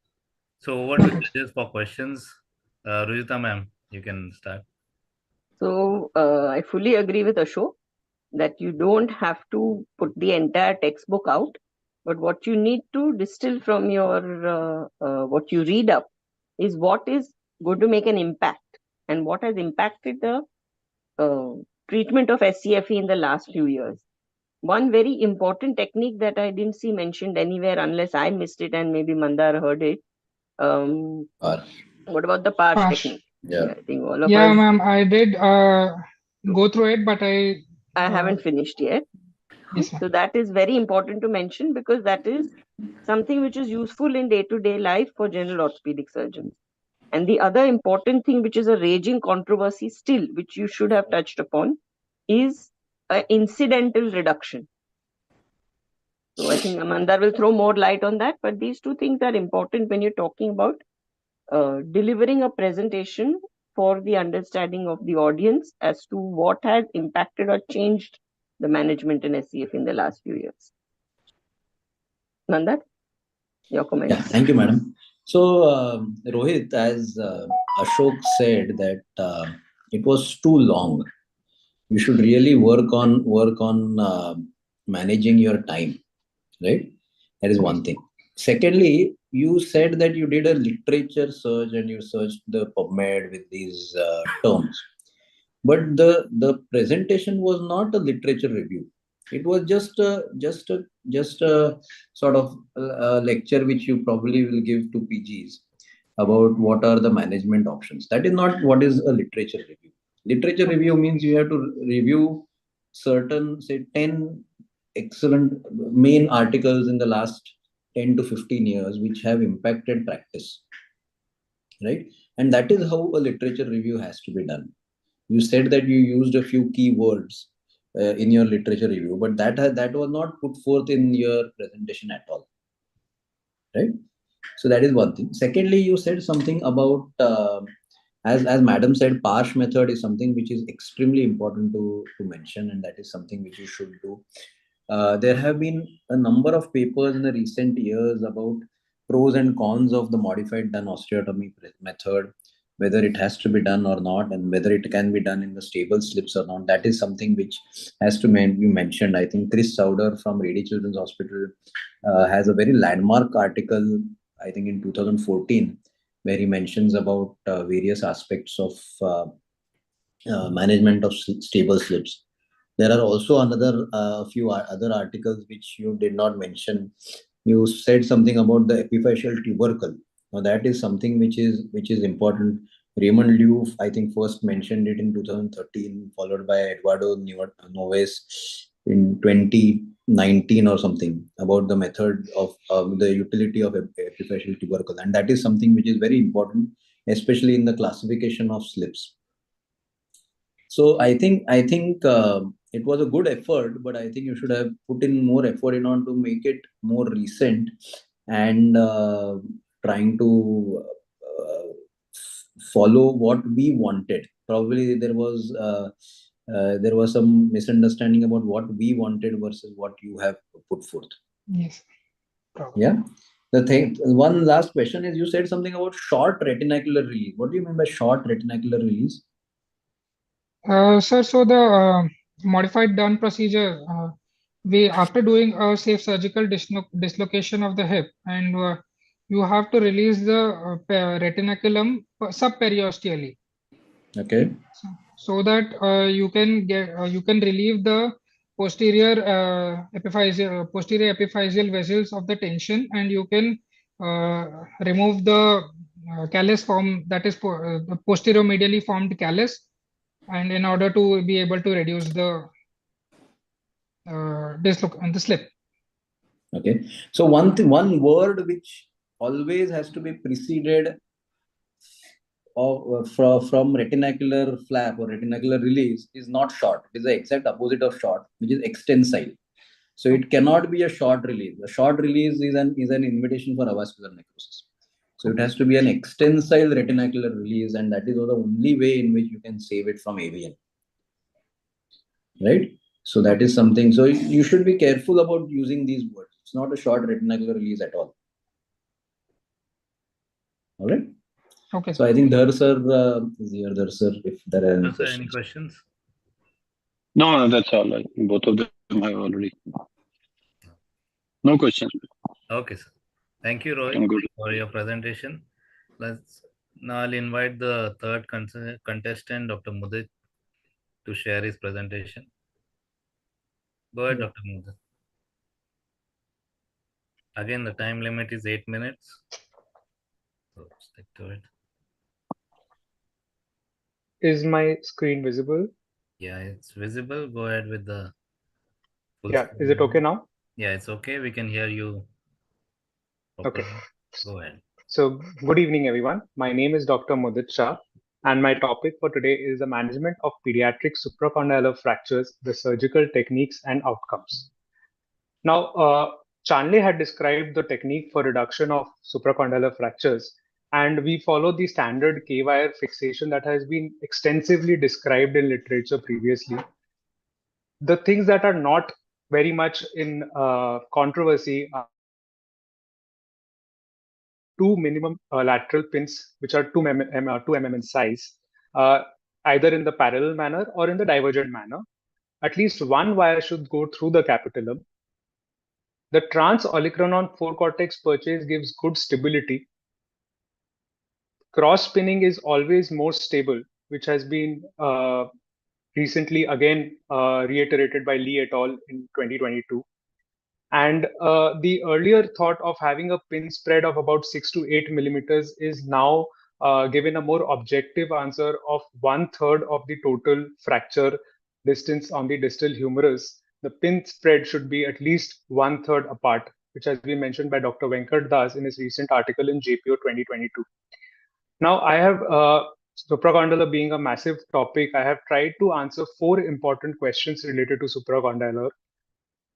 So over to judges for questions. Rujita ma'am, you can start. So I fully agree with Ashok that you don't have to put the entire textbook out, but what you need to distill from your what you read up is what is going to make an impact and what has impacted the treatment of SCFE in the last few years. One very important technique that I didn't see mentioned anywhere unless I missed it and maybe Mandar heard it. What about the PARSH technique? Yeah. I think all of Yeah, us. ma'am, I did go through it, but I haven't finished yet. Yes, ma'am. So that is very important to mention because that is something which is useful in day-to-day life for general orthopedic surgeons. And the other important thing, which is a raging controversy still, which you should have touched upon, is incidental reduction. So I think Amanda will throw more light on that, but these two things are important when you're talking about delivering a presentation for the understanding of the audience as to what has impacted or changed the management in SCF in the last few years. Nanda, your comments. Yeah, thank you, madam. So, Rohit, as Ashok said, that it was too long. You should really work on managing your time, right? That is one thing. Secondly, you said that you did a literature search and you searched the PubMed with these terms, but the presentation was not a literature review. It was just a sort of lecture which you probably will give to PGs about what are the management options. That is not what is a literature review. Literature review means you have to review certain, say, 10 excellent main articles in the last 10 to 15 years which have impacted practice, right? And that is how a literature review has to be done. You said that you used a few keywords in your literature review, but that was not put forth in your presentation at all, right? So that is one thing. Secondly, you said something about as madam said, PARSH method is something which is extremely important to mention, and that is something which you should do. There have been a number of papers in the recent years about pros and cons of the modified done osteotomy method. whether it has to be done or not, and whether it can be done in the stable slips or not. That is something which has to be mentioned. I think Chris Sauder from Rady Children's Hospital has a very landmark article, I think in 2014, where he mentions about various aspects of management of stable slips. There are also another few other articles which you did not mention. You said something about the epiphyseal tubercle. Now that is something which is important. Raymond Liu, I think, first mentioned it in 2013, followed by Eduardo Noves in 2019 or something, about the method of the utility of epiphyseal tubercle, and that is something which is very important, especially in the classification of slips. So I think it was a good effort, but I think you should have put in more effort in order to make it more recent and trying to follow what we wanted. Probably there was some misunderstanding about what we wanted versus what you have put forth. Yes. Yeah. One last question is, you said something about short retinacular release. What do you mean by short retinacular release? Sir, so the modified Dunn procedure, we after doing a safe surgical dislocation of the hip, and you have to release the retinaculum subperiosteally. Okay. So that you can relieve the posterior epiphyseal vessels of the tension, and you can remove the callus form, that is the posterior-medially formed callus, and in order to be able to reduce the the slip. Okay. So one word which always has to be preceded from retinacular flap or retinacular release is not short. It is the exact opposite of short, which is extensile. So it cannot be a short release. A short release is an invitation for avascular necrosis. So it has to be an extensile retinacular release, and that is the only way in which you can save it from AVN. Right? So that is something. So you should be careful about using these words. It's not a short retinacular release at all. All right. Okay. So I think Dhar sir is here. Dhar sir, if there are any questions. Any questions? No, that's all. Both of them have already. No questions. Okay, sir. Thank you, Rohit, for your presentation. Now I'll invite the third contestant, Dr. Mudit, to share his presentation. Go ahead, Dr. Mudit. Again, the time limit is 8 minutes. So stick to it. Is my screen visible? Yeah, it's visible. Go ahead with the full Yeah, screen. is it okay now? Yeah, it's okay. We can hear you properly. Okay. Go ahead. So, good evening, everyone. My name is Dr. Mudit Shah, and my topic for today is the management of pediatric supracondylar fractures, the surgical techniques and outcomes. Now, Chanley had described the technique for reduction of supracondylar fractures, and we follow the standard K-wire fixation that has been extensively described in literature previously. The things that are not very much in controversy are two minimum lateral pins, which are 2 mm in size, either in the parallel manner or in the divergent manner. At least one wire should go through the capitulum. The trans olecranon forecortex purchase gives good stability. Cross spinning is always more stable, which has been recently again reiterated by Lee et al. In 2022. And the earlier thought of having a pin spread of about 6 to 8 millimeters is now given a more objective answer of 1/3 of the total fracture distance on the distal humerus. The pin spread should be at least 1/3 apart, which has been mentioned by Dr. Venkat Das in his recent article in JPO 2022. Now, I have supracondylar being a massive topic. I have tried to answer 4 important questions related to supracondylar.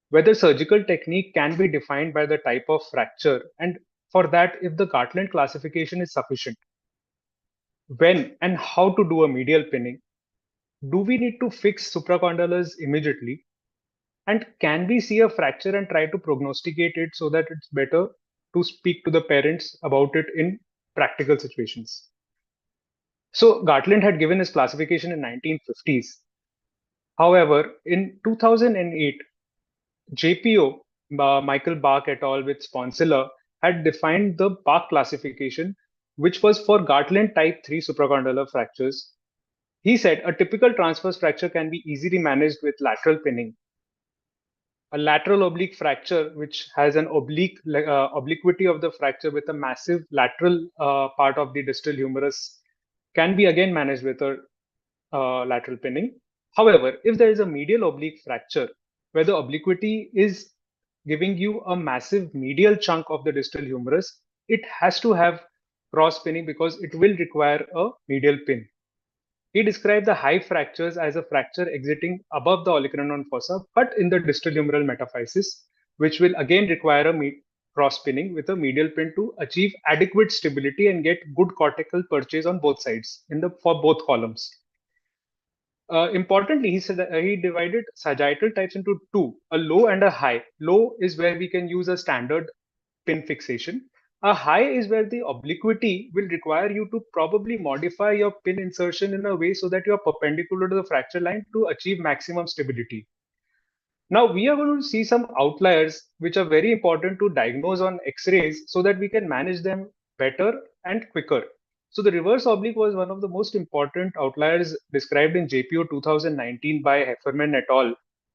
Whether surgical technique can be defined by the type of fracture, and for that, if the Gartland classification is sufficient. When and how to do a medial pinning? Do we need to fix supracondylars immediately? And can we see a fracture and try to prognosticate it so that it's better to speak to the parents about it in practical situations? So Gartland had given his classification in 1950s. However, in 2008, JPO, Michael Bach et al. With Sponsilla, had defined the Bach classification, which was for Gartland type 3 supracondylar fractures. He said a typical transverse fracture can be easily managed with lateral pinning. A lateral oblique fracture, which has an obliquity of the fracture with a massive lateral part of the distal humerus, can be again managed with a lateral pinning. However, if there is a medial oblique fracture, where the obliquity is giving you a massive medial chunk of the distal humerus, it has to have cross pinning because it will require a medial pin. He described the high fractures as a fracture exiting above the olecranon fossa, but in the distal humeral metaphysis, which will again require a cross pinning with a medial pin to achieve adequate stability and get good cortical purchase on both sides for both columns. Importantly, he said that he divided sagittal types into two, a low and a high. Low is where we can use a standard pin fixation. A high is where the obliquity will require you to probably modify your pin insertion in a way so that you are perpendicular to the fracture line to achieve maximum stability. Now we are going to see some outliers which are very important to diagnose on X-rays so that we can manage them better and quicker. So the reverse oblique was one of the most important outliers described in JPO 2019 by Hefferman et al.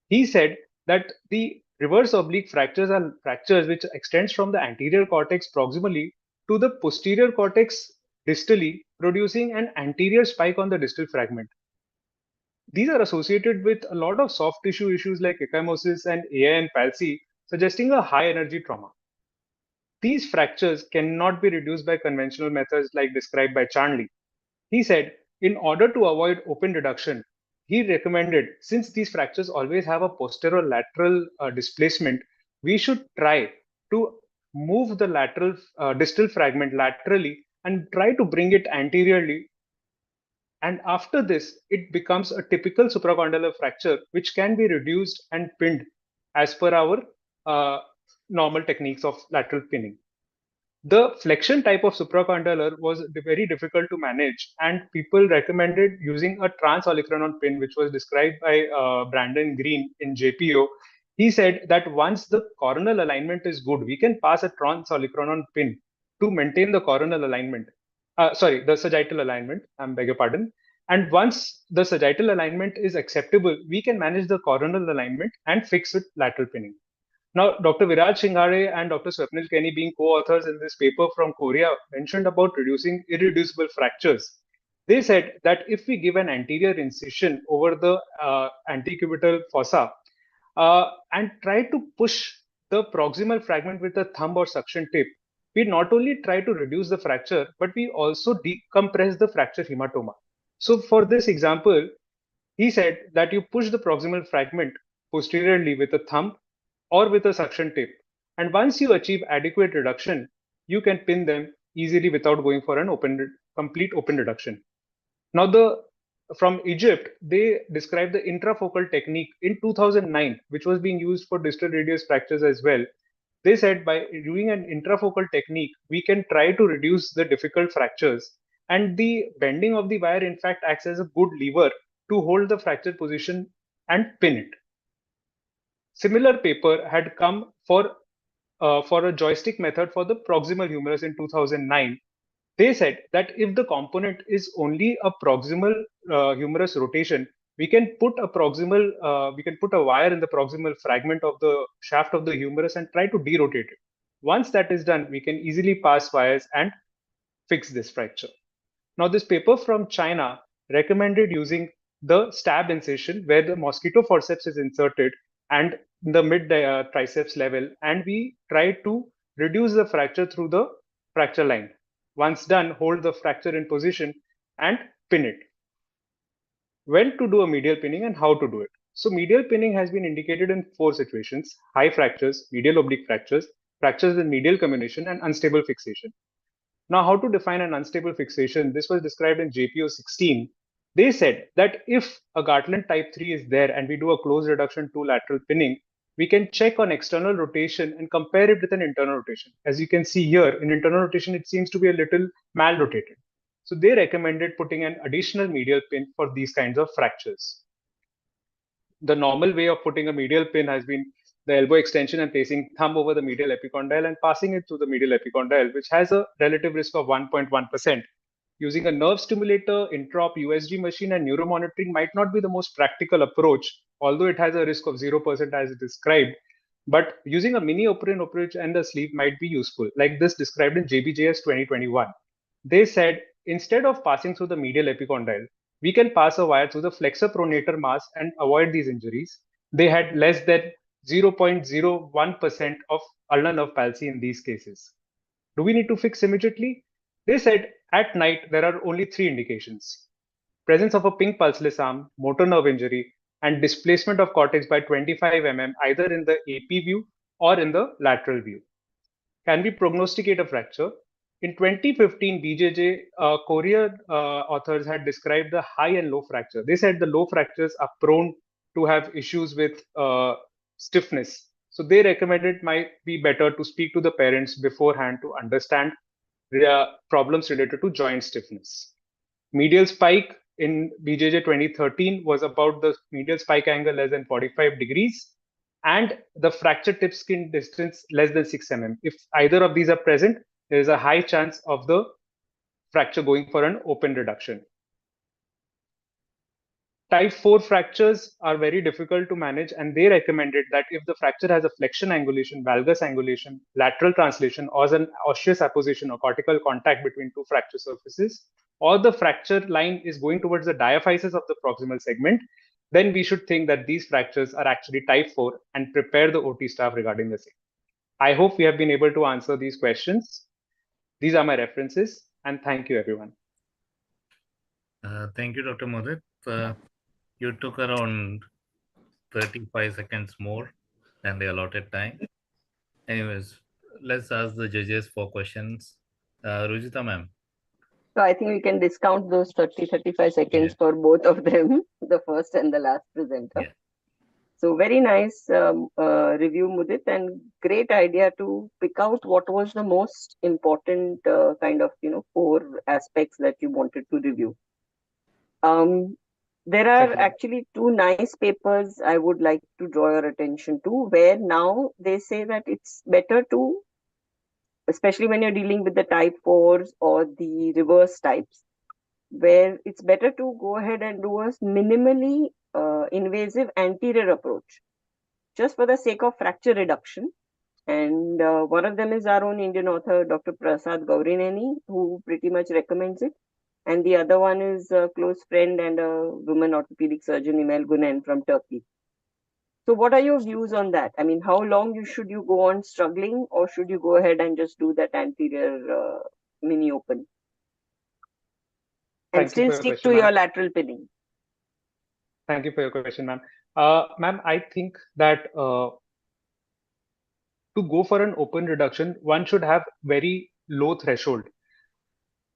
He said that the reverse oblique fractures are fractures which extends from the anterior cortex proximally to the posterior cortex distally, producing an anterior spike on the distal fragment. These are associated with a lot of soft tissue issues like ecchymosis and AIN palsy, suggesting a high energy trauma. These fractures cannot be reduced by conventional methods like described by Charnley. He said, in order to avoid open reduction, he recommended, since these fractures always have a posterolateral displacement, we should try to move the lateral distal fragment laterally and try to bring it anteriorly. And after this, it becomes a typical supracondylar fracture, which can be reduced and pinned as per our normal techniques of lateral pinning. The flexion type of supracondylar was very difficult to manage, and people recommended using a trans-olecranon pin, which was described by Brandon Green in JPO. He said that once the coronal alignment is good, we can pass a trans-olecranon pin to maintain the coronal alignment. The sagittal alignment, I beg your pardon. And once the sagittal alignment is acceptable, we can manage the coronal alignment and fix with lateral pinning. Now, Dr. Viraj Singhare and Dr. Swapnil Kenny, being co-authors in this paper from Korea, mentioned about reducing irreducible fractures. They said that if we give an anterior incision over the antecubital fossa and try to push the proximal fragment with a thumb or suction tip, we not only try to reduce the fracture, but we also decompress the fracture hematoma. So for this example, he said that you push the proximal fragment posteriorly with a thumb or with a suction tip. And once you achieve adequate reduction, you can pin them easily without going for an complete open reduction. Now, from Egypt, they described the intrafocal technique in 2009, which was being used for distal radius fractures as well. They said by doing an intrafocal technique, we can try to reduce the difficult fractures. And the bending of the wire, in fact, acts as a good lever to hold the fracture position and pin it. Similar paper had come for a joystick method for the proximal humerus in 2009. They said that if the component is only a proximal humerus rotation, we can put a wire in the proximal fragment of the shaft of the humerus and try to derotate it. Once that is done, we can easily pass wires and fix this fracture. Now, this paper from China recommended using the stab incision where the mosquito forceps is inserted and the mid triceps level, and we try to reduce the fracture through the fracture line. Once done, hold the fracture in position and pin it. When to do a medial pinning and how to do it. So medial pinning has been indicated in 4 situations: high fractures, medial oblique fractures, fractures with medial comminution, and unstable fixation. Now, how to define an unstable fixation? This was described in JPO 16. They said that if a Gartland type 3 is there and we do a closed reduction to lateral pinning, we can check on external rotation and compare it with an internal rotation. As you can see here, in internal rotation, it seems to be a little malrotated. So they recommended putting an additional medial pin for these kinds of fractures. The normal way of putting a medial pin has been the elbow extension and placing thumb over the medial epicondyle and passing it through the medial epicondyle, which has a relative risk of 1.1%. Using a nerve stimulator, intraop USG machine, and neuromonitoring might not be the most practical approach, although it has a risk of 0% as described. But using a mini open approach and a sleeve might be useful, like this described in JBJS 2021. They said, instead of passing through the medial epicondyle, we can pass a wire through the flexor pronator mass and avoid these injuries. They had less than 0.01% of ulnar nerve palsy in these cases. Do we need to fix immediately? They said at night there are only 3 indications: presence of a pink pulseless arm, motor nerve injury, and displacement of cortex by 25 mm either in the AP view or in the lateral view. Can we prognosticate a fracture? In 2015, BJJ Korean authors had described the high and low fracture. They said the low fractures are prone to have issues with stiffness. So they recommended it might be better to speak to the parents beforehand to understand the problems related to joint stiffness. Medial spike in BJJ 2013 was about the medial spike angle less than 45 degrees and the fracture tip skin distance less than 6 mm. If either of these are present, there is a high chance of the fracture going for an open reduction. Type 4 fractures are very difficult to manage, and they recommended that if the fracture has a flexion angulation, valgus angulation, lateral translation, or an osseous apposition or cortical contact between 2 fracture surfaces, or the fracture line is going towards the diaphysis of the proximal segment, then we should think that these fractures are actually type 4 and prepare the OT staff regarding the same. I hope we have been able to answer these questions. These are my references, and thank you, everyone. Thank you, Dr. Mudit. You took around 35 seconds more than the allotted time. Anyways, let's ask the judges for questions. Rujita ma'am. So I think we can discount those 30-35 seconds for both of them, the first and the last presenter. Yeah. So very nice review, Mudit, and great idea to pick out what was the most important kind of 4 aspects that you wanted to review. There are actually 2 nice papers I would like to draw your attention to, where now they say that it's better to, especially when you're dealing with the type 4s or the reverse types, where it's better to go ahead and do a minimally invasive anterior approach, just for the sake of fracture reduction. And one of them is our own Indian author, Dr. Prasad Gaurineni, who pretty much recommends it. And the other one is a close friend and a woman orthopedic surgeon, Emel Gunen from Turkey. So what are your views on that? I mean, how long should you go on struggling, or should you go ahead and just do that anterior mini open? And still stick to your lateral pinning. Thank you for your question, ma'am. Ma'am, I think that to go for an open reduction, one should have very low threshold,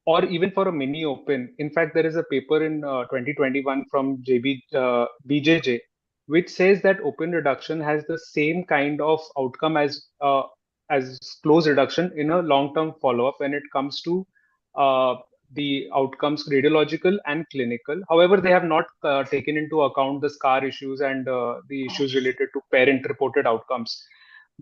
or even for a mini open. In fact, there is a paper in 2021 from BJJ, which says that open reduction has the same kind of outcome as close reduction in a long-term follow-up when it comes to the outcomes, radiological and clinical. However, they have not taken into account the scar issues and the issues related to parent-reported outcomes.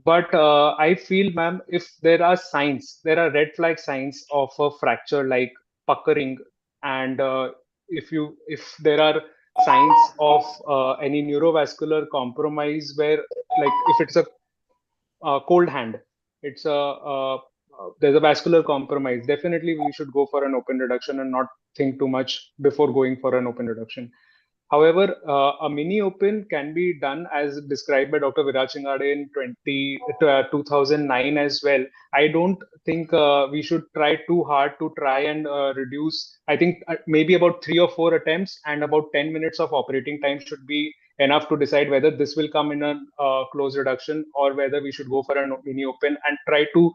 But I feel, ma'am, if there are signs, there are red flag signs of a fracture like puckering, and if there are signs of any neurovascular compromise, where, like, if it's a cold hand, it's there's a vascular compromise, definitely we should go for an open reduction and not think too much before going for an open reduction. However, a mini open can be done as described by Dr. Viraj Singade in 2009 as well. I don't think we should try too hard to try and reduce. I think maybe about 3 or 4 attempts and about 10 minutes of operating time should be enough to decide whether this will come in a close reduction or whether we should go for a mini open and try to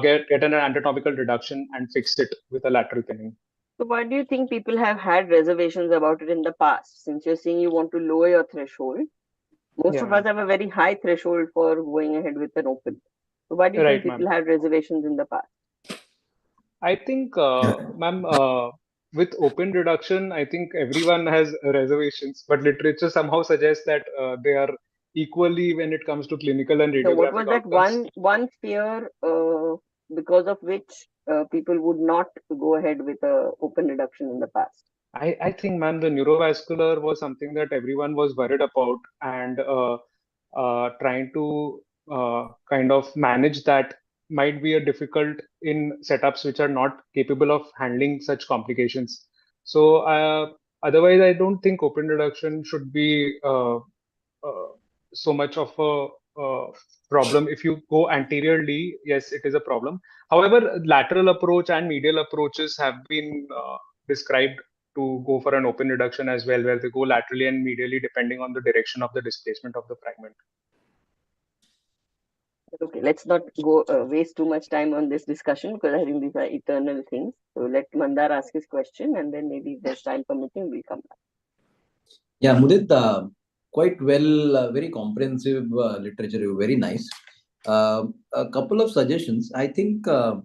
get an anatomical reduction and fix it with a lateral pinning. So why do you think people have had reservations about it in the past? Since you're saying you want to lower your threshold, most of us have a very high threshold for going ahead with an open. So why do you think people have reservations in the past? I think, ma'am, with open reduction, I think everyone has reservations, but literature somehow suggests that they are equally when it comes to clinical and So what radiographic was that outcomes. one fear because of which people would not go ahead with a open reduction in the past? I think, man, the neurovascular was something that everyone was worried about, and trying to kind of manage that might be a difficult in setups which are not capable of handling such complications. So otherwise, I don't think open reduction should be so much of a problem. If you go anteriorly, yes, it is a problem. However, lateral approach and medial approaches have been described to go for an open reduction as well, where they go laterally and medially depending on the direction of the displacement of the fragment. Okay, let's not go waste too much time on this discussion because I think these are eternal things. So let Mandar ask his question, and then maybe if there's time permitting, we'll come back. Yeah, Mudit, quite well, very comprehensive literature, very nice. A couple of suggestions. I think so.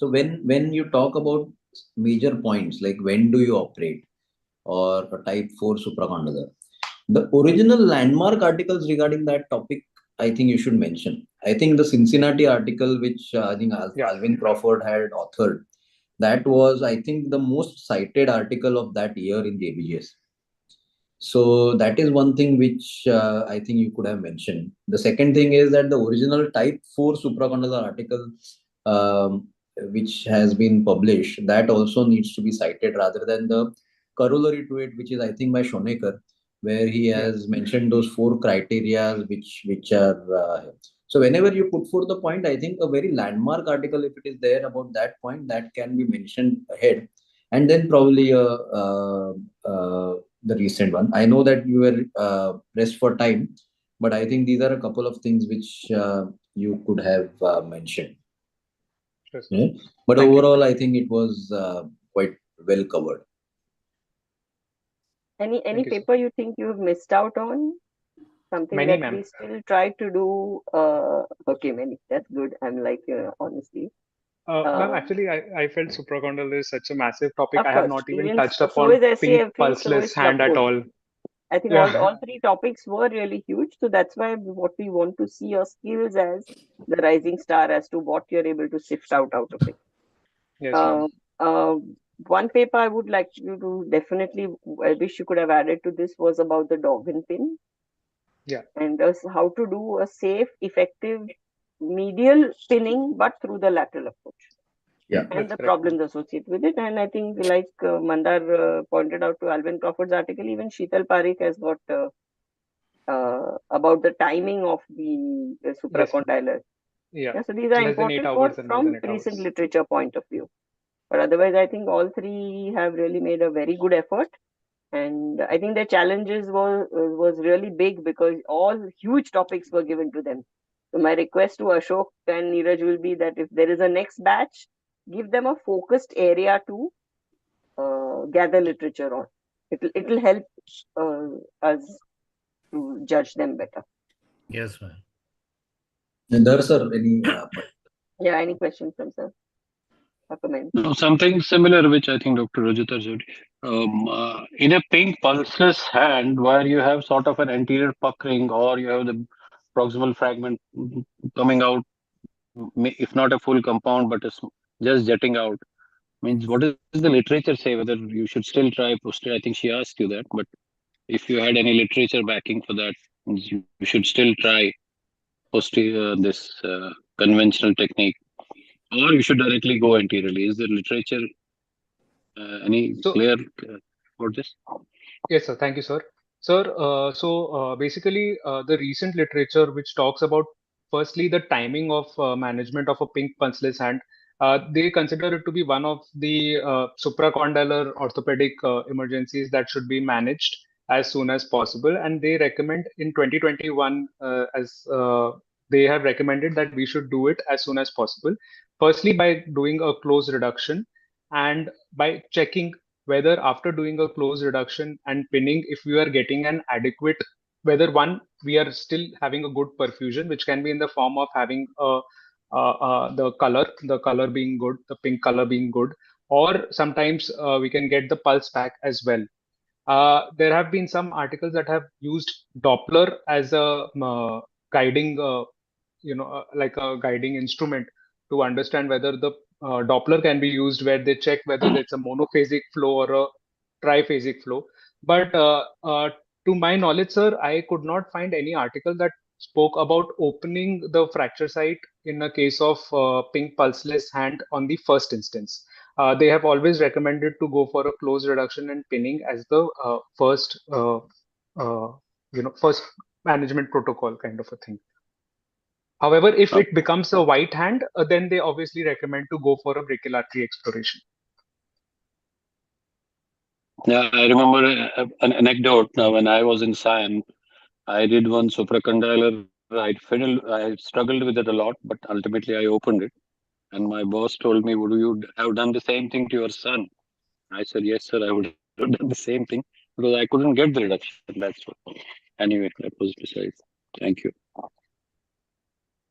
When you talk about major points like when do you operate or a type 4 supracondylar, the original landmark articles regarding that topic, I think you should mention. I think the Cincinnati article, which I think Yeah. Alvin Crawford had authored, that was, I think, the most cited article of that year in the ABJS. So that is one thing which I think you could have mentioned. The second thing is that the original type 4 supracondylar article, which has been published, that also needs to be cited rather than the corollary to it, which is, I think, by Shonecker, where he has mentioned those 4 criteria which are. So whenever you put forth the point, I think a very landmark article, if it is there about that point, that can be mentioned ahead. And then probably the recent one. I know that you were pressed for time, but I think these are a couple of things which you could have mentioned. Sure, Yeah? But Thank you. overall, I think it was quite well covered. Any Thank you, sir. paper you think you've missed out on? Something Many, that ma'am. we still try to do? Okay, many. That's good. I'm like, honestly. Ma'am, actually, I felt supracondylar is such a massive topic. Of I have course, not even even touched so upon is pink SCFE, so pulseless is hand at Clubfoot. all. I think Yeah. all 3 topics were really huge. So that's why what we want to see your skills as the rising star as to what you're able to sift out of it. Yes, ma'am. One paper I would like you to definitely, I wish you could have added to this, was about the Dobbin pin. Yeah. And how to do a safe, effective medial pinning, but through the lateral approach. Yeah. And That's the correct. problems associated with it. And I think, like Mandar pointed out to Alvin Crawford's article, even Sheetal Parikh has got about the timing of the supracondylar. Yeah. Yeah, so these are Less than 8 important hours and more from than 8 recent hours. literature point of view. But otherwise, I think all 3 have really made a very good effort. And I think the challenges was really big because all huge topics were given to them. So my request to Ashok and Neeraj will be that if there is a next batch, give them a focused area to gather literature on. It'll help us to judge them better. Yes, ma'am. And there, sir, any Yeah, any questions from sir? Or comments? No, something similar, which I think Dr. Rajita said. In a pink pulseless hand, where you have sort of an anterior puckering or you have the proximal fragment coming out, if not a full compound, but just jetting out, means what does the literature say? Whether you should still try posterior? I think she asked you that, but if you had any literature backing for that, means you should still try posterior this conventional technique, or you should directly go anteriorly. Is there literature any So, clear about this? yes, sir. Thank you, sir. Sir, basically, the recent literature which talks about firstly the timing of management of a pink punchless hand, they consider it to be one of the supracondylar orthopedic emergencies that should be managed as soon as possible. And they recommend in 2021 as they have recommended that we should do it as soon as possible. Firstly, by doing a close reduction and by checking whether after doing a close reduction and pinning, if we are getting an adequate, whether one, we are still having a good perfusion, which can be in the form of having a the color being good, the pink color being good, or sometimes we can get the pulse back as well. There have been some articles that have used Doppler as a guiding, like a guiding instrument to understand whether the Doppler can be used, where they check whether it's a monophasic flow or a triphasic flow. But to my knowledge, sir, I could not find any article that spoke about opening the fracture site in a case of pink pulseless hand on the first instance. They have always recommended to go for a close reduction and pinning as the first management protocol kind of a thing. However, if it becomes a white hand, then they obviously recommend to go for a brachial artery exploration. Yeah, I remember an anecdote. Now, when I was in Science, I did one supracondylar. I struggled with it a lot, but ultimately I opened it. And my boss told me, "Would you have done the same thing to your son?" I said, "Yes, sir, I would have done the same thing because I couldn't get the reduction." That's what. Anyway, that was besides. Thank you.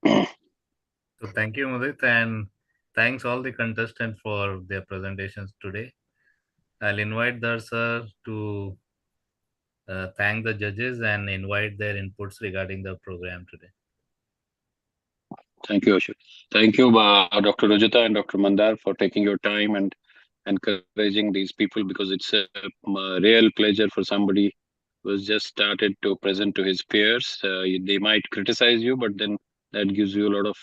So thank you, Mudit, and thanks all the contestants for their presentations today. I'll invite Dhar sir to thank the judges and invite their inputs regarding the program today. Thank you, Ashok. Thank you, Dr. Rajita and Dr. Mandar, for taking your time and encouraging these people, because it's a real pleasure for somebody who has just started to present to his peers. They might criticize you, but then that gives you a lot of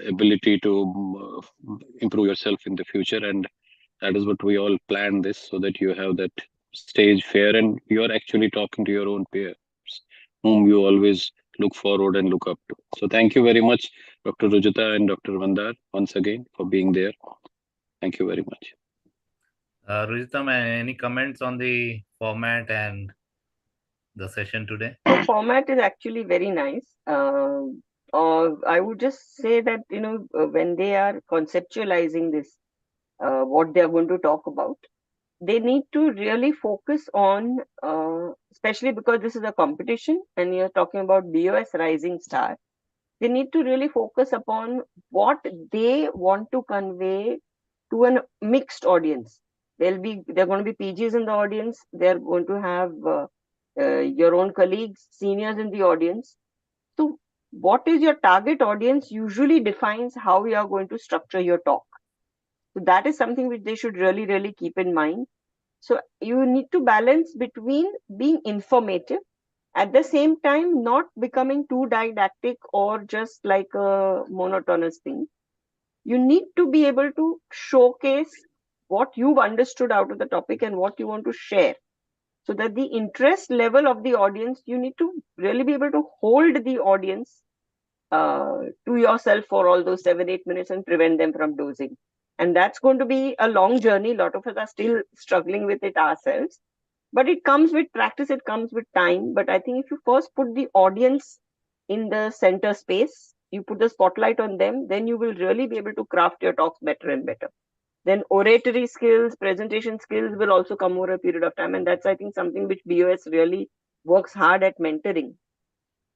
ability to improve yourself in the future. And that is what we all planned this, so that you have that stage fair and you're actually talking to your own peers, whom you always look forward and look up to. So thank you very much, Dr. Rujita and Dr. Mandar, once again for being there. Thank you very much. Rujita, any comments on the format and the session today? The format is actually very nice. I would just say that, when they are conceptualizing this, what they are going to talk about, they need to really focus on, especially because this is a competition and you're talking about BOS Rising Star, they need to really focus upon what they want to convey to a mixed audience. There are going to be PGs in the audience. They're going to have your own colleagues, seniors in the audience. So what is your target audience usually defines how you are going to structure your talk. So that is something which they should really, really keep in mind. So you need to balance between being informative, at the same time not becoming too didactic or just like a monotonous thing. You need to be able to showcase what you've understood out of the topic and what you want to share, so that the interest level of the audience, you need to really be able to hold the audience to yourself for all those 7-8 minutes and prevent them from dozing. And that's going to be a long journey. A lot of us are still struggling with it ourselves, but it comes with practice, it comes with time. But I think if you first put the audience in the center space, you put the spotlight on them, then you will really be able to craft your talks better and better. Then oratory skills, presentation skills will also come over a period of time. And that's, I think, something which BOS really works hard at mentoring.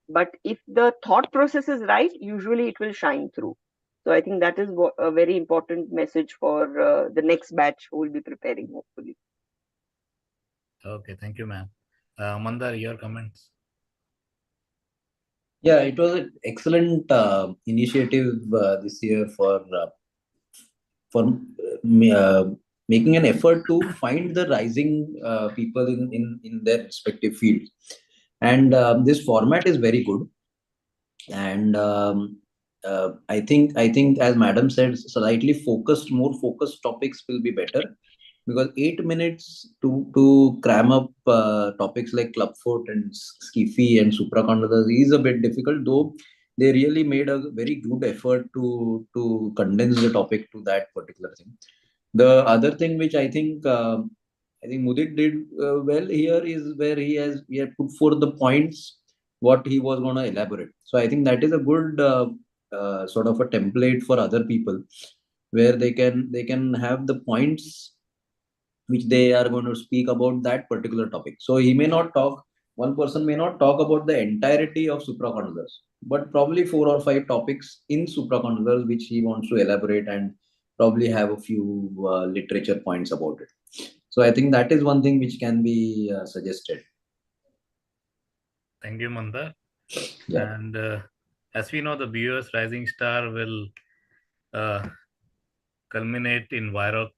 But if the thought process is right, usually it will shine through. So I think that is a very important message for the next batch who will be preparing, hopefully. Okay, thank you, ma'am. Mandar, your comments? Yeah, it was an excellent initiative this year for making an effort to find the rising people in their respective fields. And this format is very good. And I think as Madam said, slightly more focused topics will be better, because 8 minutes to cram up topics like Clubfoot and SCFE and Supra is a bit difficult, though they really made a very good effort to condense the topic to that particular thing. The other thing which I think Mudit did well here is where he had put forth the points what he was going to elaborate. So I think that is a good sort of a template for other people, where they can have the points which they are going to speak about that particular topic. So he may not talk. One person may not talk about the entirety of supracondylar, but probably 4 or 5 topics in supracondylar which he wants to elaborate and probably have a few literature points about it. So I think that is one thing which can be suggested. Thank you, Mandar. Yeah. And as we know, the BOS Rising Star will culminate in Viroc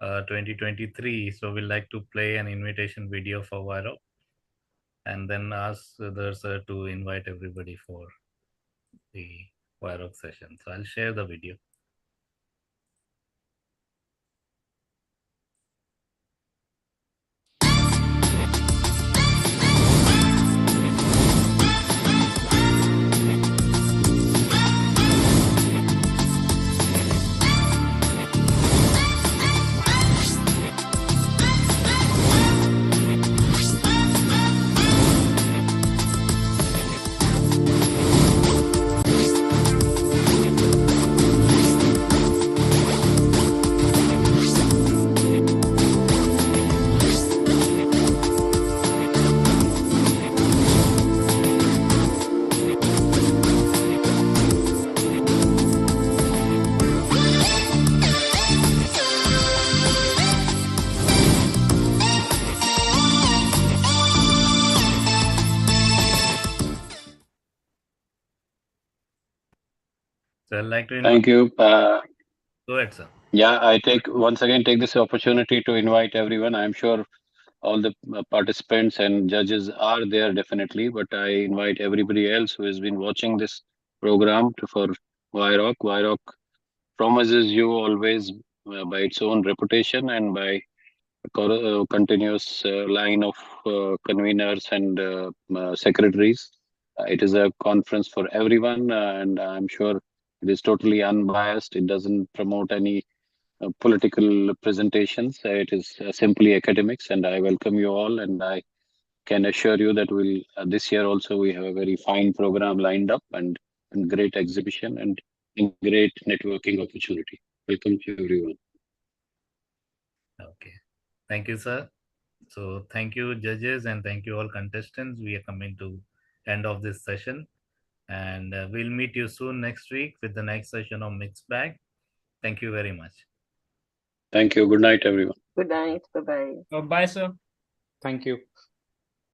2023. So we'd like to play an invitation video for Viroc and then ask the sir to invite everybody for the Viroc session. So I'll share the video. So I'd like to invite. Thank you. Go ahead, sir. Yeah, I once again take this opportunity to invite everyone. I'm sure all the participants and judges are there definitely, but I invite everybody else who has been watching this program for Viroc. Viroc promises you always by its own reputation and by continuous line of conveners and secretaries. It is a conference for everyone, and I'm sure it is totally unbiased. It doesn't promote any political presentations. It is simply academics, and I welcome you all. And I can assure you that we'll this year also we have a very fine program lined up and great exhibition and great networking opportunity. Welcome to everyone. Okay. Thank you, sir. So thank you, judges, and thank you all contestants. We are coming to end of this session, and we'll meet you soon next week with the next session of Mixed Bag. Thank you very much. Thank you. Good night, everyone. Good night. Bye-bye. Bye, sir. Thank you.